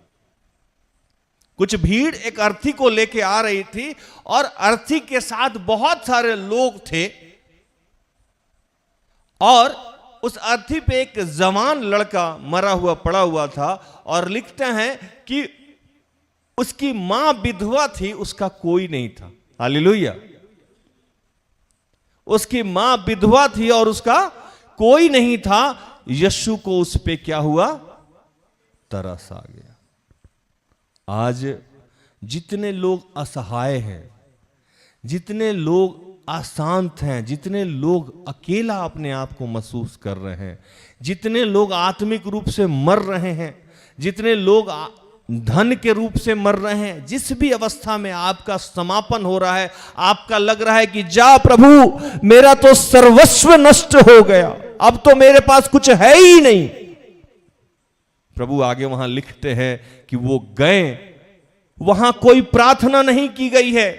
कुछ भीड़ एक अर्थी को लेके आ रही थी और अर्थी के साथ बहुत सारे लोग थे। और उस अर्थी पे एक जवान लड़का मरा हुआ पड़ा हुआ था और लिखते हैं कि उसकी मां विधवा थी, उसका कोई नहीं था। हालेलुया। उसकी मां विधवा थी और उसका कोई नहीं था। यीशु को उस पे क्या हुआ? तरस आ गया। आज जितने लोग असहाय हैं, जितने लोग अशांत हैं, जितने लोग अकेला अपने आप को महसूस कर रहे हैं, जितने लोग आत्मिक रूप से मर रहे हैं, जितने लोग धन के रूप से मर रहे हैं, जिस भी अवस्था में आपका समापन हो रहा है, आपका लग रहा है कि जा प्रभु मेरा तो सर्वस्व नष्ट हो गया, अब तो मेरे पास कुछ है ही नहीं। प्रभु आगे वहां लिखते हैं कि वो गए, वहां कोई प्रार्थना नहीं की गई है,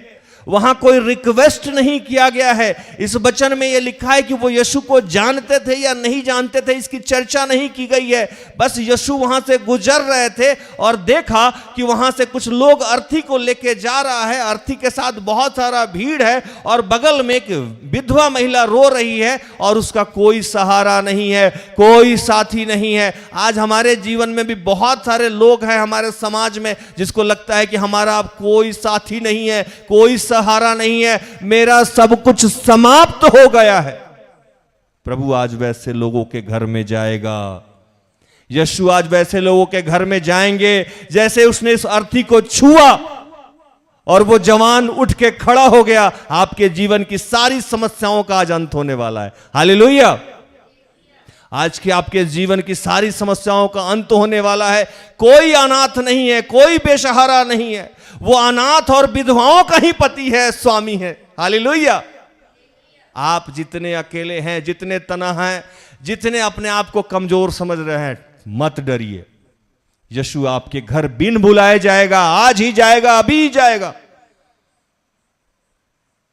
वहां कोई रिक्वेस्ट नहीं किया गया है। इस वचन में यह लिखा है कि वो यीशु को जानते थे या नहीं जानते थे, इसकी चर्चा नहीं की गई है। बस यीशु वहां से गुजर रहे थे और देखा कि वहां से कुछ लोग अर्थी को लेके जा रहा है, अर्थी के साथ बहुत सारा भीड़ है और बगल में एक विधवा महिला रो रही है और उसका कोई सहारा नहीं है, कोई साथी नहीं है। आज हमारे जीवन में भी बहुत सारे लोग हैं हमारे समाज में जिसको लगता है कि हमारा अब कोई साथी नहीं है, कोई सहारा नहीं है, मेरा सब कुछ समाप्त हो गया है। प्रभु आज वैसे लोगों के घर में जाएगा। यीशु आज वैसे लोगों के घर में जाएंगे जैसे उसने इस अर्थी को छुआ और वो जवान उठ के खड़ा हो गया। आपके जीवन की सारी समस्याओं का आज अंत होने वाला है। हालेलुया। आज के आपके जीवन की सारी समस्याओं का अंत होने वाला है। कोई अनाथ नहीं है, कोई बेसहारा नहीं है, वो अनाथ और विधवाओं का ही पति है, स्वामी है। हालेलुया। आप जितने अकेले हैं, जितने तन्हा हैं, जितने अपने आप को कमजोर समझ रहे हैं, मत डरिए। यीशु आपके घर बिन बुलाए जाएगा, आज ही जाएगा, अभी ही जाएगा।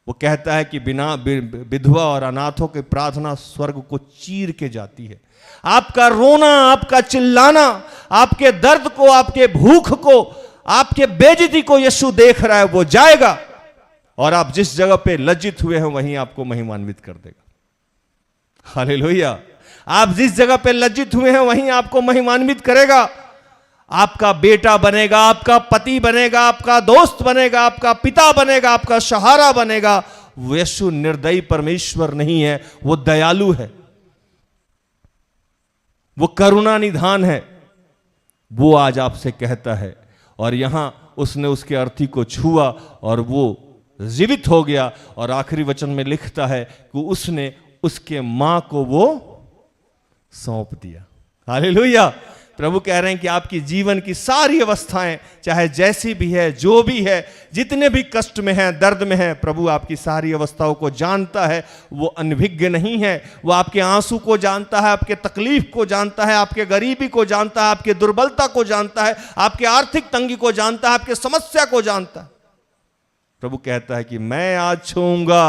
वो कहता है कि बिना विधवा और अनाथों की प्रार्थना स्वर्ग को चीर के जाती है। आपका रोना, आपका चिल्लाना, आपके दर्द को, आपके भूख को, आपके बेइज्जती को यीशु देख रहा है। वो जाएगा और आप जिस जगह पे लज्जित हुए हैं वहीं आपको महिमान्वित कर देगा। हालेलुया। आप जिस जगह पे लज्जित हुए हैं वहीं आपको महिमान्वित करेगा। आपका बेटा बनेगा, आपका पति बनेगा, आपका दोस्त बनेगा, आपका पिता बनेगा, आपका सहारा बनेगा। वो यीशु निर्दयी परमेश्वर नहीं है, वो दयालु है, वो करुणा निधान है। वो आज आपसे कहता है, और यहां उसने उसके अर्थी को छुआ और वो जीवित हो गया। और आखिरी वचन में लिखता है कि उसने उसके मां को वो सौंप दिया। हालेलुया। प्रभु कह रहे हैं कि आपकी जीवन की सारी अवस्थाएं, चाहे जैसी भी है, जो भी है, जितने भी कष्ट में हैं, दर्द में हैं, प्रभु आपकी सारी अवस्थाओं को जानता है। वो अनभिज्ञ नहीं है। वो आपके आंसू को जानता है, आपके तकलीफ को जानता है, आपके गरीबी को जानता है, आपके दुर्बलता को जानता है, आपके आर्थिक तंगी को जानता है, आपके समस्या को जानता है। प्रभु कहता है कि मैं आज छूऊंगा।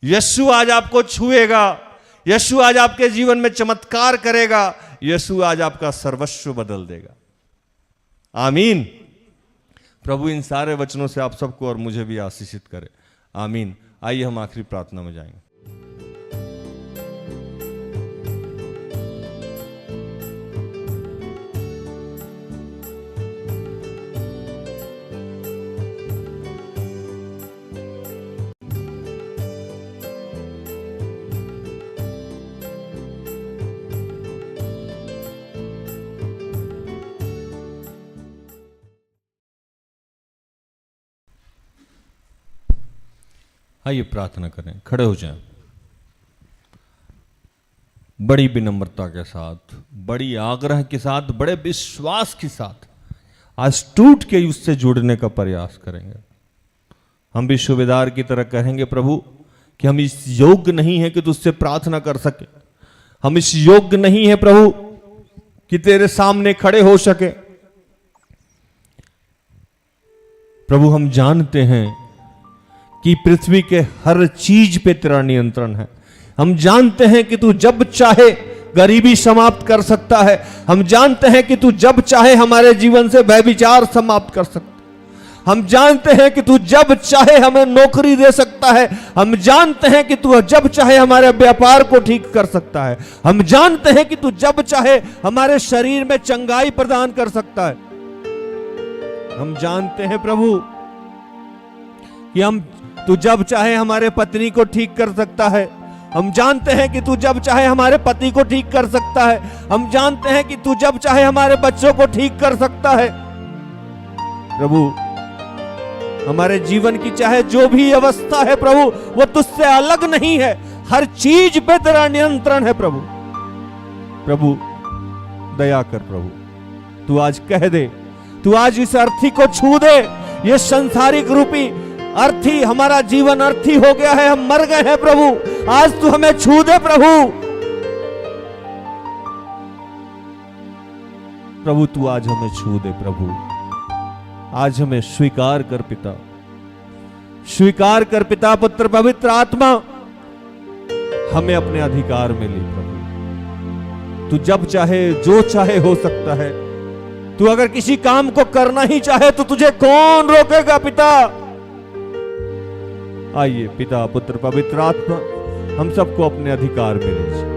यीशु आज आपको छुएगा। यीशु आज आपके जीवन में चमत्कार करेगा। यीशु आज आपका सर्वस्व बदल देगा। आमीन। प्रभु इन सारे वचनों से आप सबको और मुझे भी आशीषित करे। आमीन। आइए हम आखिरी प्रार्थना में जाएंगे। आइए प्रार्थना करें, खड़े हो जाएं। बड़ी विनम्रता के साथ, बड़ी आग्रह के साथ, बड़े विश्वास के साथ आज टूट के उससे जुड़ने का प्रयास करेंगे। हम भी सूबेदार की तरह कहेंगे, प्रभु कि हम इस योग्य नहीं है कि तुझसे प्रार्थना कर सके। हम इस योग्य नहीं है प्रभु कि तेरे सामने खड़े हो सके। प्रभु हम जानते हैं कि पृथ्वी के हर चीज पे तेरा नियंत्रण है। हम जानते हैं कि तू जब चाहे गरीबी समाप्त कर सकता है। हम जानते हैं कि तू जब चाहे हमारे जीवन से व्यभिचार समाप्त कर सकता है। हम जानते हैं कि तू जब चाहे हमें नौकरी दे सकता है। हम जानते हैं कि तू जब चाहे हमारे व्यापार को ठीक कर सकता है। हम जानते हैं कि तू जब चाहे हमारे शरीर में चंगाई प्रदान कर सकता है। हम जानते हैं प्रभु कि तू जब चाहे हमारे पत्नी को ठीक कर सकता है। हम जानते हैं कि तू जब चाहे हमारे पति को ठीक कर सकता है। हम जानते हैं कि तू जब चाहे हमारे बच्चों को ठीक कर सकता है। प्रभु हमारे जीवन की चाहे जो भी अवस्था है प्रभु, वो तुझसे अलग नहीं है। हर चीज पे तेरा नियंत्रण है प्रभु। प्रभु दया कर प्रभु, तू आज कह दे, तू आज इस अर्थी को छू दे। ये संसारिक रूपी अर्थी, हमारा जीवन अर्थी हो गया है, हम मर गए हैं प्रभु। आज तू हमें छू दे प्रभु। प्रभु तू आज हमें छू दे प्रभु। आज हमें स्वीकार कर पिता, स्वीकार कर पिता, पुत्र, पवित्र आत्मा, हमें अपने अधिकार में ले प्रभु। तू जब चाहे जो चाहे हो सकता है। तू अगर किसी काम को करना ही चाहे तो तुझे कौन रोकेगा पिता। आइए पिता, पुत्र, पवित्र आत्मा, हम सबको अपने अधिकार में लीजिए।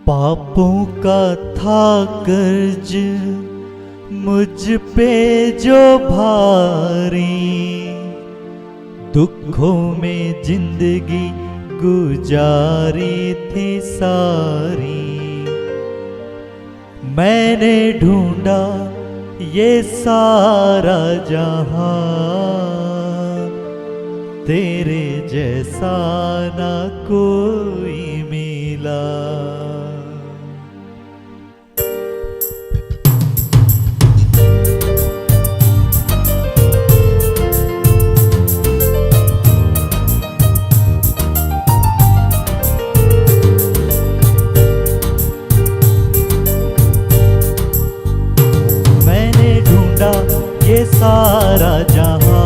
पापों का था कर्ज मुझ पे जो भारी, दुखों में जिंदगी गुजारी थी सारी। मैंने ढूंढा ये सारा जहां, तेरे जैसा ना कोई मिला। सारा जहां,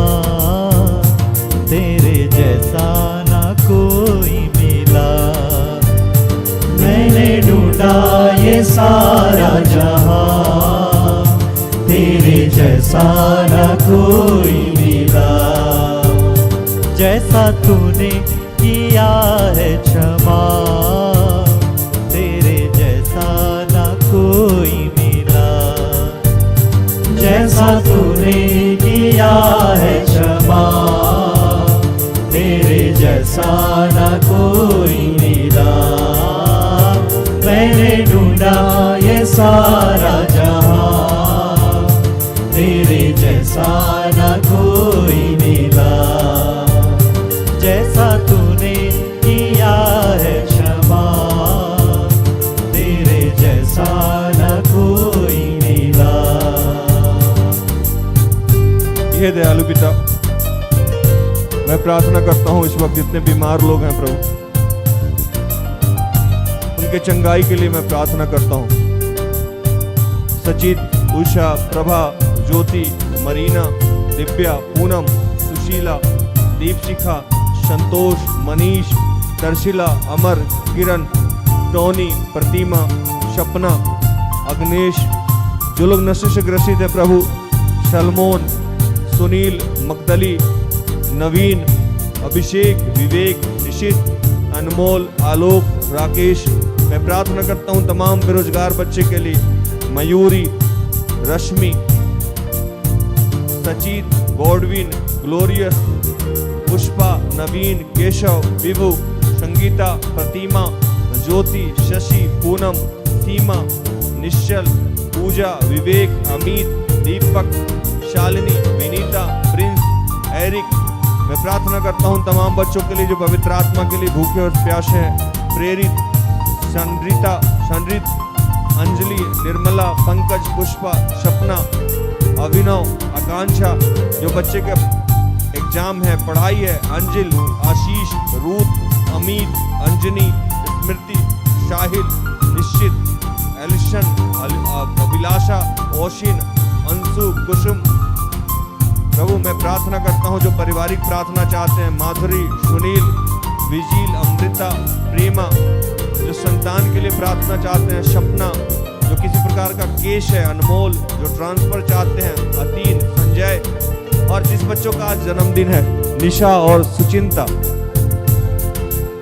तेरे जैसा ना कोई मिला। मैंने ढूंढा ये सारा जहां, तेरे जैसा ना कोई मिला। जैसा तूने किया है क्षमा, तेरे जैसा ना कोई मिला। जैसा तूने किया है क्षमा, तेरे जैसा ना कोई मिला। मैंने ढूंढा ये सारा जहां, तेरे जैसा ना कोई मिला। जैसा तूने किया है क्षमा, तेरे जैसा ना कोई मिला। हे दयालु पिता, मैं प्रार्थना करता हूँ इस वक्त जितने बीमार लोग हैं प्रभु, उनके चंगाई के लिए मैं प्रार्थना करता हूँ। सचित, उषा, प्रभा, ज्योति, मरीना, दिव्या, पूनम, सुशीला, दीपशिखा, संतोष, मनीष, दर्शिला, अमर, किरण, टोनी, प्रतिमा, सपना, अग्नेश, जो लोग नशे से ग्रसित है प्रभु, सलमोन, सुनील, मगदली, नवीन, अभिषेक, विवेक, निशित, अनमोल, आलोक, राकेश। मैं प्रार्थना करता हूं तमाम बेरोजगार बच्चे के लिए, मयूरी, रश्मि, सचित, गॉडविन, ग्लोरियस, पुष्पा, नवीन, केशव, विभु, संगीता, प्रतिमा, ज्योति, शशि, पूनम, सीमा, निश्चल, पूजा, विवेक, अमित, दीपक, शालिनी, विनीता, प्रिंस, एरिक। मैं प्रार्थना करता हूं तमाम बच्चों के लिए जो पवित्र आत्मा के लिए भूखे और प्यासे हैं, प्रेरित, संरित, अंजलि, निर्मला, पंकज, पुष्पा, सपना, अभिनव, आकांक्षा, जो बच्चे के एग्जाम है, पढ़ाई है, अंजिल, आशीष, रूथ, अमित, अंजनी, स्मृति, शाहिल, निश्चित, एलिशन, अभिलाषा, ओशिन, अंशु, कुसुम। प्रभु मैं प्रार्थना करता हूं जो पारिवारिक प्रार्थना चाहते हैं, माधुरी, सुनील, विजील, अमृता, प्रेमा, जो संतान के लिए प्रार्थना चाहते हैं, सपना, जो किसी प्रकार का केस है, अनमोल, जो ट्रांसफर चाहते हैं, अतीन, संजय, और जिस बच्चों का आज जन्मदिन है, निशा और सुचिंता।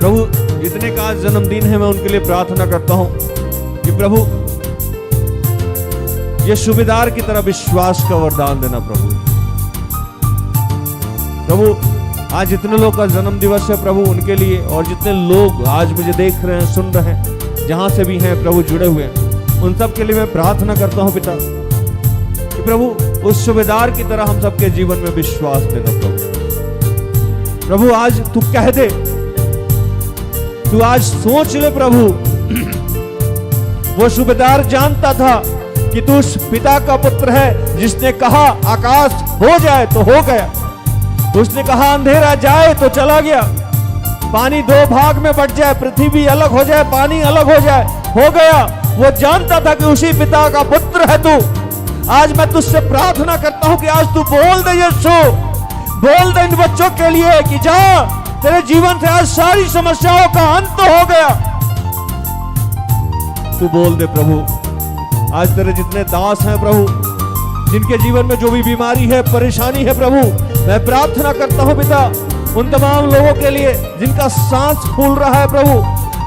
प्रभु जितने का आज जन्मदिन है मैं उनके लिए प्रार्थना करता हूं कि प्रभु ये सूबेदार की तरह विश्वास का वरदान देना। प्रभु आज जितने लोग का जन्म दिवस है प्रभु उनके लिए, और जितने लोग आज मुझे देख रहे हैं, सुन रहे हैं, जहां से भी हैं प्रभु जुड़े हुए हैं, उन सब के लिए मैं प्रार्थना करता हूं पिता कि प्रभु उस सूबेदार की तरह हम सबके जीवन में विश्वास देना। प्रभु आज तू कह दे, तू आज सोच ले प्रभु। वो सूबेदार जानता था कि तू उस पिता का पुत्र है जिसने कहा आकाश हो जाए तो हो गया, उसने कहा अंधेरा जाए तो चला गया, पानी दो भाग में बट जाए, पृथ्वी अलग हो जाए, पानी अलग हो जाए, हो गया। वो जानता था कि उसी पिता का पुत्र है तू। आज मैं तुझसे प्रार्थना करता हूं कि आज तू बोल दे यीशु, बोल दे इन बच्चों के लिए कि जा, तेरे जीवन से आज सारी समस्याओं का अंत हो गया। तू बोल दे प्रभु। आज तेरे जितने दास हैं प्रभु, जिनके जीवन में जो भी बीमारी है, परेशानी है प्रभु, मैं प्रार्थना करता हूं पिता उन तमाम लोगों के लिए जिनका सांस फूल रहा है प्रभु,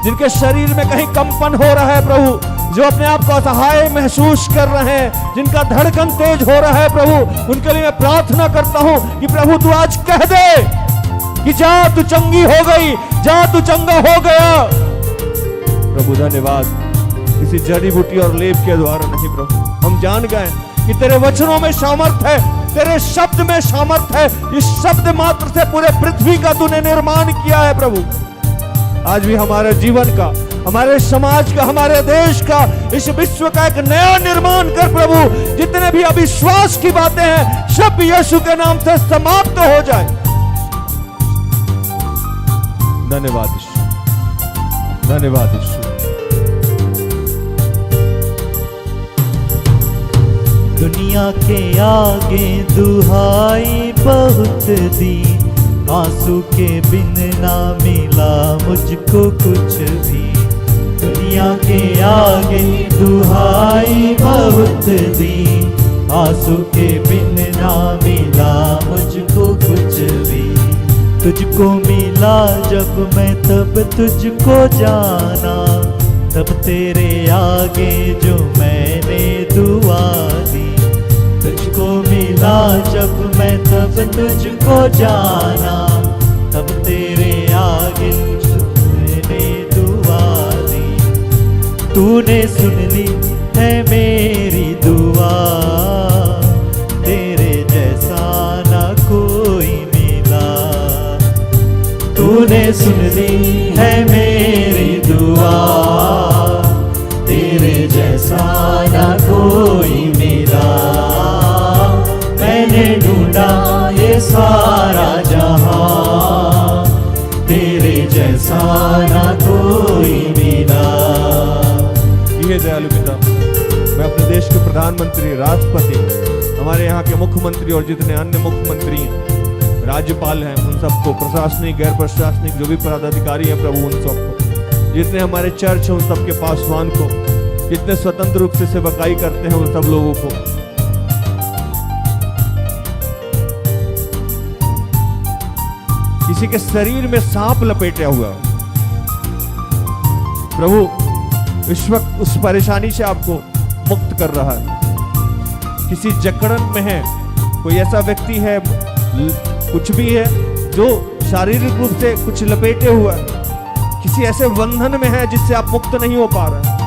जिनके शरीर में कहीं कंपन हो रहा है प्रभु, जो अपने आप को असहाय महसूस कर रहे हैं, जिनका धड़कन तेज हो रहा है प्रभु, उनके लिए मैं प्रार्थना करता हूं कि प्रभु तू आज कह दे कि जा तू चंगी हो गई, जा तू चंगा हो गया। प्रभु धन्यवाद, किसी जड़ी बूटी और लेप के द्वारा नहीं प्रभु, हम जान गए कि तेरे वचनों में सामर्थ है, तेरे शब्द में सामर्थ है। इस शब्द मात्र से पूरे पृथ्वी का तूने निर्माण किया है प्रभु। आज भी हमारे जीवन का, हमारे समाज का, हमारे देश का, इस विश्व का एक नया निर्माण कर प्रभु। जितने भी अविश्वास की बातें हैं सब यीशु के नाम से समाप्त हो जाए। धन्यवाद यीशु, धन्यवाद यीशु। दुनिया के आगे दुहाई बहुत दी, आंसू के बिन ना मिला मुझको कुछ भी। दुनिया के आगे दुहाई बहुत दी, आंसू के बिन ना मिला मुझको कुछ भी। तुझको मिला जब मैं तब तुझको जाना, तब तेरे आगे जो मैंने दुआ दी। तुझको मिला जब मैं तब तुझको जाना, तब तेरे आगे जो मैंने दुआ दी। तूने सुन ली है मेरी दुआ, तेरे जैसा ना कोई मिला। तूने सुन ली है मेरी दुआ, तेरे जैसा ना कोई मिला। मैंने ढूंढा ये सारा जहां, तेरे जैसा ना कोई मिला। ये दयालु पिता, मैं अपने देश के प्रधानमंत्री, राष्ट्रपति, हमारे यहाँ के मुख्यमंत्री और जितने अन्य मुख्यमंत्री हैं, राज्यपाल हैं, उन सबको, प्रशासनिक गैर प्रशासनिक जो भी पदाधिकारी हैं प्रभु, उन सबको, जितने हमारे चर्च हैं उन सबके पासवान को, जितने स्वतंत्र रूप से सेवकाई करते हैं उन सब लोगों को, किसी के शरीर में सांप लपेटा हुआ प्रभु इस वक्त उस परेशानी से आपको मुक्त कर रहा है। किसी जकड़न में है, कोई ऐसा व्यक्ति है, कुछ भी है जो शारीरिक रूप से कुछ लपेटे हुआ है, किसी ऐसे बंधन में है जिससे आप मुक्त नहीं हो पा रहे हैं।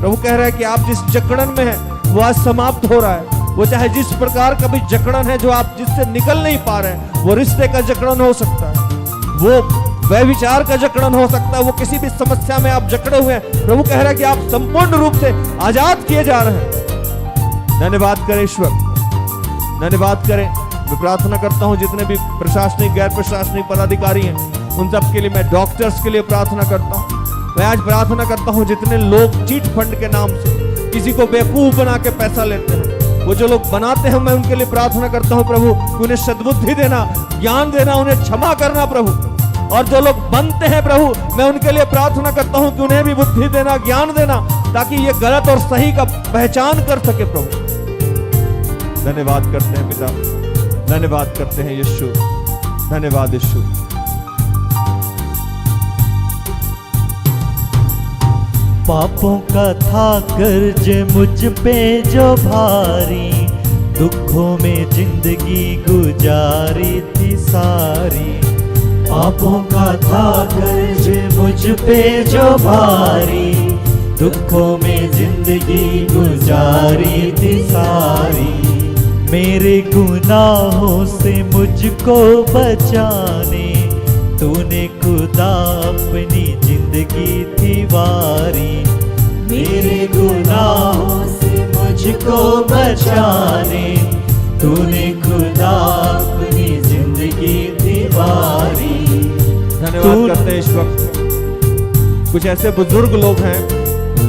प्रभु कह रहा है कि आप जिस जकड़न में है वो आज समाप्त हो रहा है। वो चाहे जिस प्रकार का भी जकड़न है जो आप जिससे निकल नहीं पा रहे हैं, वो रिश्ते का जकड़न हो सकता है, वो व्यभिचार का जकड़न हो सकता है, वो किसी भी समस्या में आप जकड़े हुए हैं। प्रभु कह रहा है कि आप संपूर्ण रूप से आजाद किए जा रहे हैं। धन्यवाद करें ईश्वर, धन्यवाद करें। मैं प्रार्थना करता हूं जितने भी प्रशासनिक गैर प्रशासनिक पदाधिकारी हैं उन सब के लिए, मैं डॉक्टर्स के लिए प्रार्थना करता हूं। मैं आज प्रार्थना करता हूं जितने लोग चिट फंड के नाम से किसी को बेवकूफ बना के पैसा लेते हैं, वो जो लोग बनाते हैं, मैं उनके लिए प्रार्थना करता हूं प्रभु, उन्हें सद्बुद्धि देना, ज्ञान देना, उन्हें क्षमा करना प्रभु। और जो लोग बनते हैं प्रभु, मैं उनके लिए प्रार्थना करता हूं कि उन्हें भी बुद्धि देना, ज्ञान देना, ताकि ये गलत और सही का पहचान कर सके प्रभु। धन्यवाद करते हैं पिता, धन्यवाद करते हैं यीशु, धन्यवाद यीशु। पापों का था कर्ज मुझ पे जो भारी, दुखों में जिंदगी गुजारी थी सारी। पापों का था कर्ज मुझ पे जो भारी, दुखों में जिंदगी गुजारी थी सारी। मेरे गुनाहों से मुझको बचाने, तूने खुदा अपनी जिंदगी थी वारी। मेरे गुनाहों से मुझको बचाने, तूने खुदा अपनी जिंदगी थी वारी। धन्यवाद करते हैं इस वक्त कुछ ऐसे बुजुर्ग लोग हैं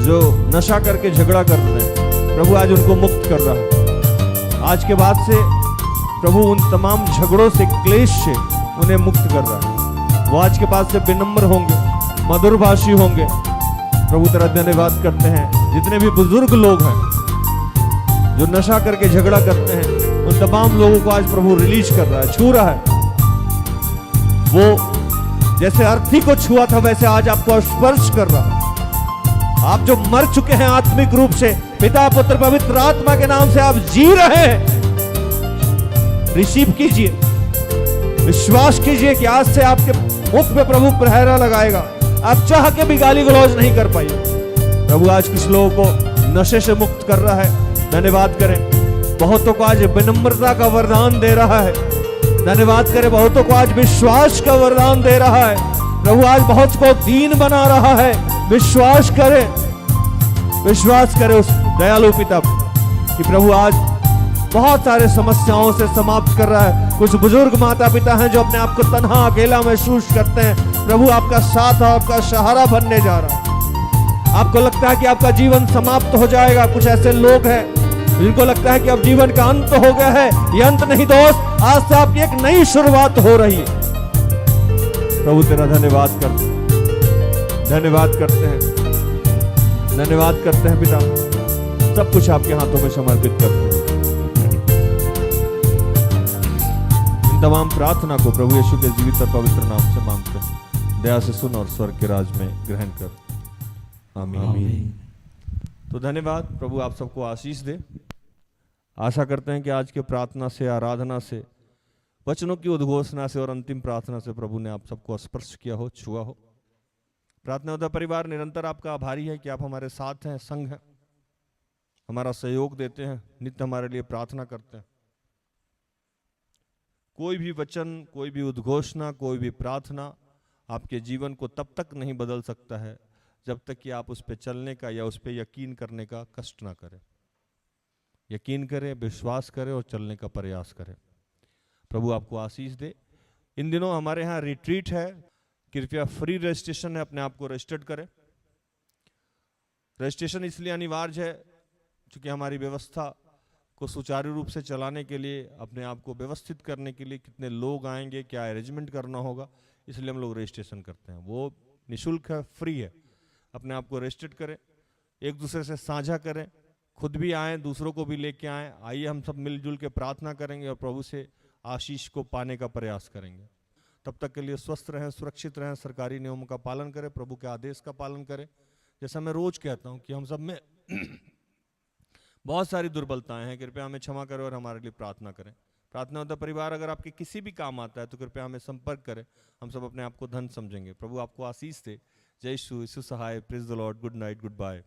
जो नशा करके झगड़ा करते हैं, प्रभु आज उनको मुक्त कर रहा है। आज के बाद से प्रभु उन तमाम झगड़ों से, क्लेश से उन्हें मुक्त कर रहा है। वो आज के बाद से विनम्र होंगे, मधुरभाषी होंगे। प्रभु तेरा धन्यवाद करते हैं। जितने भी बुजुर्ग लोग हैं जो नशा करके झगड़ा करते हैं, उन तमाम लोगों को आज प्रभु रिलीज कर रहा है, छू रहा है। वो जैसे अर्थी को छुआ था वैसे आज आपको स्पर्श कर रहा है। आप जो मर चुके हैं आत्मिक रूप से, पिता पुत्र पवित्र आत्मा के नाम से आप जी रहे हैं। रिसीव कीजिए, विश्वास कीजिए कि आज से आपके मुख पे प्रभु प्रहरा लगाएगा। आप चाह के भी गाली गलौज नहीं कर पाइए। प्रभु आज कुछ लोगों को नशे से मुक्त कर रहा है, धन्यवाद करें। बहुतों को आज विनम्रता का वरदान दे रहा है, धन्यवाद करें। बहुतों को आज विश्वास का वरदान दे रहा है। प्रभु आज बहुत को दीन बना रहा है। विश्वास करें, विश्वास करें उस दयालु पिता कि प्रभु आज बहुत सारे समस्याओं से समाप्त कर रहा है। कुछ बुजुर्ग माता पिता हैं जो अपने आप को तन्हा अकेला महसूस करते हैं, प्रभु आपका साथ और आपका सहारा बनने जा रहा है। आपको लगता है कि आपका जीवन समाप्त हो जाएगा, कुछ ऐसे लोग हैं जिनको लगता है कि अब जीवन का अंत हो गया है, ये अंत नहीं दोस्त, आज से आपकी एक नई शुरुआत हो रही है। प्रभु तेरा धन्यवाद करते हैं, धन्यवाद करते हैं, धन्यवाद करते हैं पिता। सब कुछ आपके हाथों में समर्पित करते हैं। इन तमाम प्रार्थना को प्रभु यीशु के जीवित और पवित्र नाम से मांगते हैं। दया से सुन और स्वर्ग के राज में ग्रहण कर। आमीन। तो धन्यवाद, प्रभु आप सबको आशीष दे। आशा करते हैं कि आज के प्रार्थना से, आराधना से, वचनों की उद्घोषणा से और अंतिम प्रार्थना से प्रभु ने आप सबको स्पर्श किया हो, छुआ हो। प्रार्थना योद्धा परिवार निरंतर आपका आभारी है कि आप हमारे साथ हैं, संग हैं, हमारा सहयोग देते हैं, नित्य हमारे लिए प्रार्थना करते हैं। कोई भी वचन, कोई भी उद्घोषणा, कोई भी प्रार्थना आपके जीवन को तब तक नहीं बदल सकता है जब तक कि आप उस पर चलने का या उस पर यकीन करने का कष्ट ना करें। यकीन करें, विश्वास करें और चलने का प्रयास करें। प्रभु आपको आशीष दे। इन दिनों हमारे यहाँ रिट्रीट है, कृपया फ्री रजिस्ट्रेशन है, अपने आप को रजिस्टर्ड करें। रजिस्ट्रेशन इसलिए अनिवार्य है क्योंकि हमारी व्यवस्था को सुचारू रूप से चलाने के लिए, अपने आप को व्यवस्थित करने के लिए, कितने लोग आएंगे, क्या अरेंजमेंट करना होगा, इसलिए हम लोग रजिस्ट्रेशन करते हैं। वो निःशुल्क है, फ्री है। अपने आप को रजिस्टर्ड करें, एक दूसरे से साझा करें, खुद भी आएँ, दूसरों को भी लेके आएँ। आइए हम सब मिलजुल के प्रार्थना करेंगे और प्रभु से आशीष को पाने का प्रयास करेंगे। तब तक के लिए स्वस्थ रहें, सुरक्षित रहें, सरकारी नियमों का पालन करें, प्रभु के आदेश का पालन करें। जैसा मैं रोज कहता हूँ कि हम सब में बहुत सारी दुर्बलताएं हैं, कृपया हमें क्षमा करें और हमारे लिए प्रार्थना करें। प्रार्थना होता परिवार अगर आपके किसी भी काम आता है तो कृपया हमें संपर्क करें, हम सब अपने आप को धन समझेंगे। प्रभु आपको आशीष दे। जय यीशु, यीशु सहाय। Praise the lord. Good night, good bye.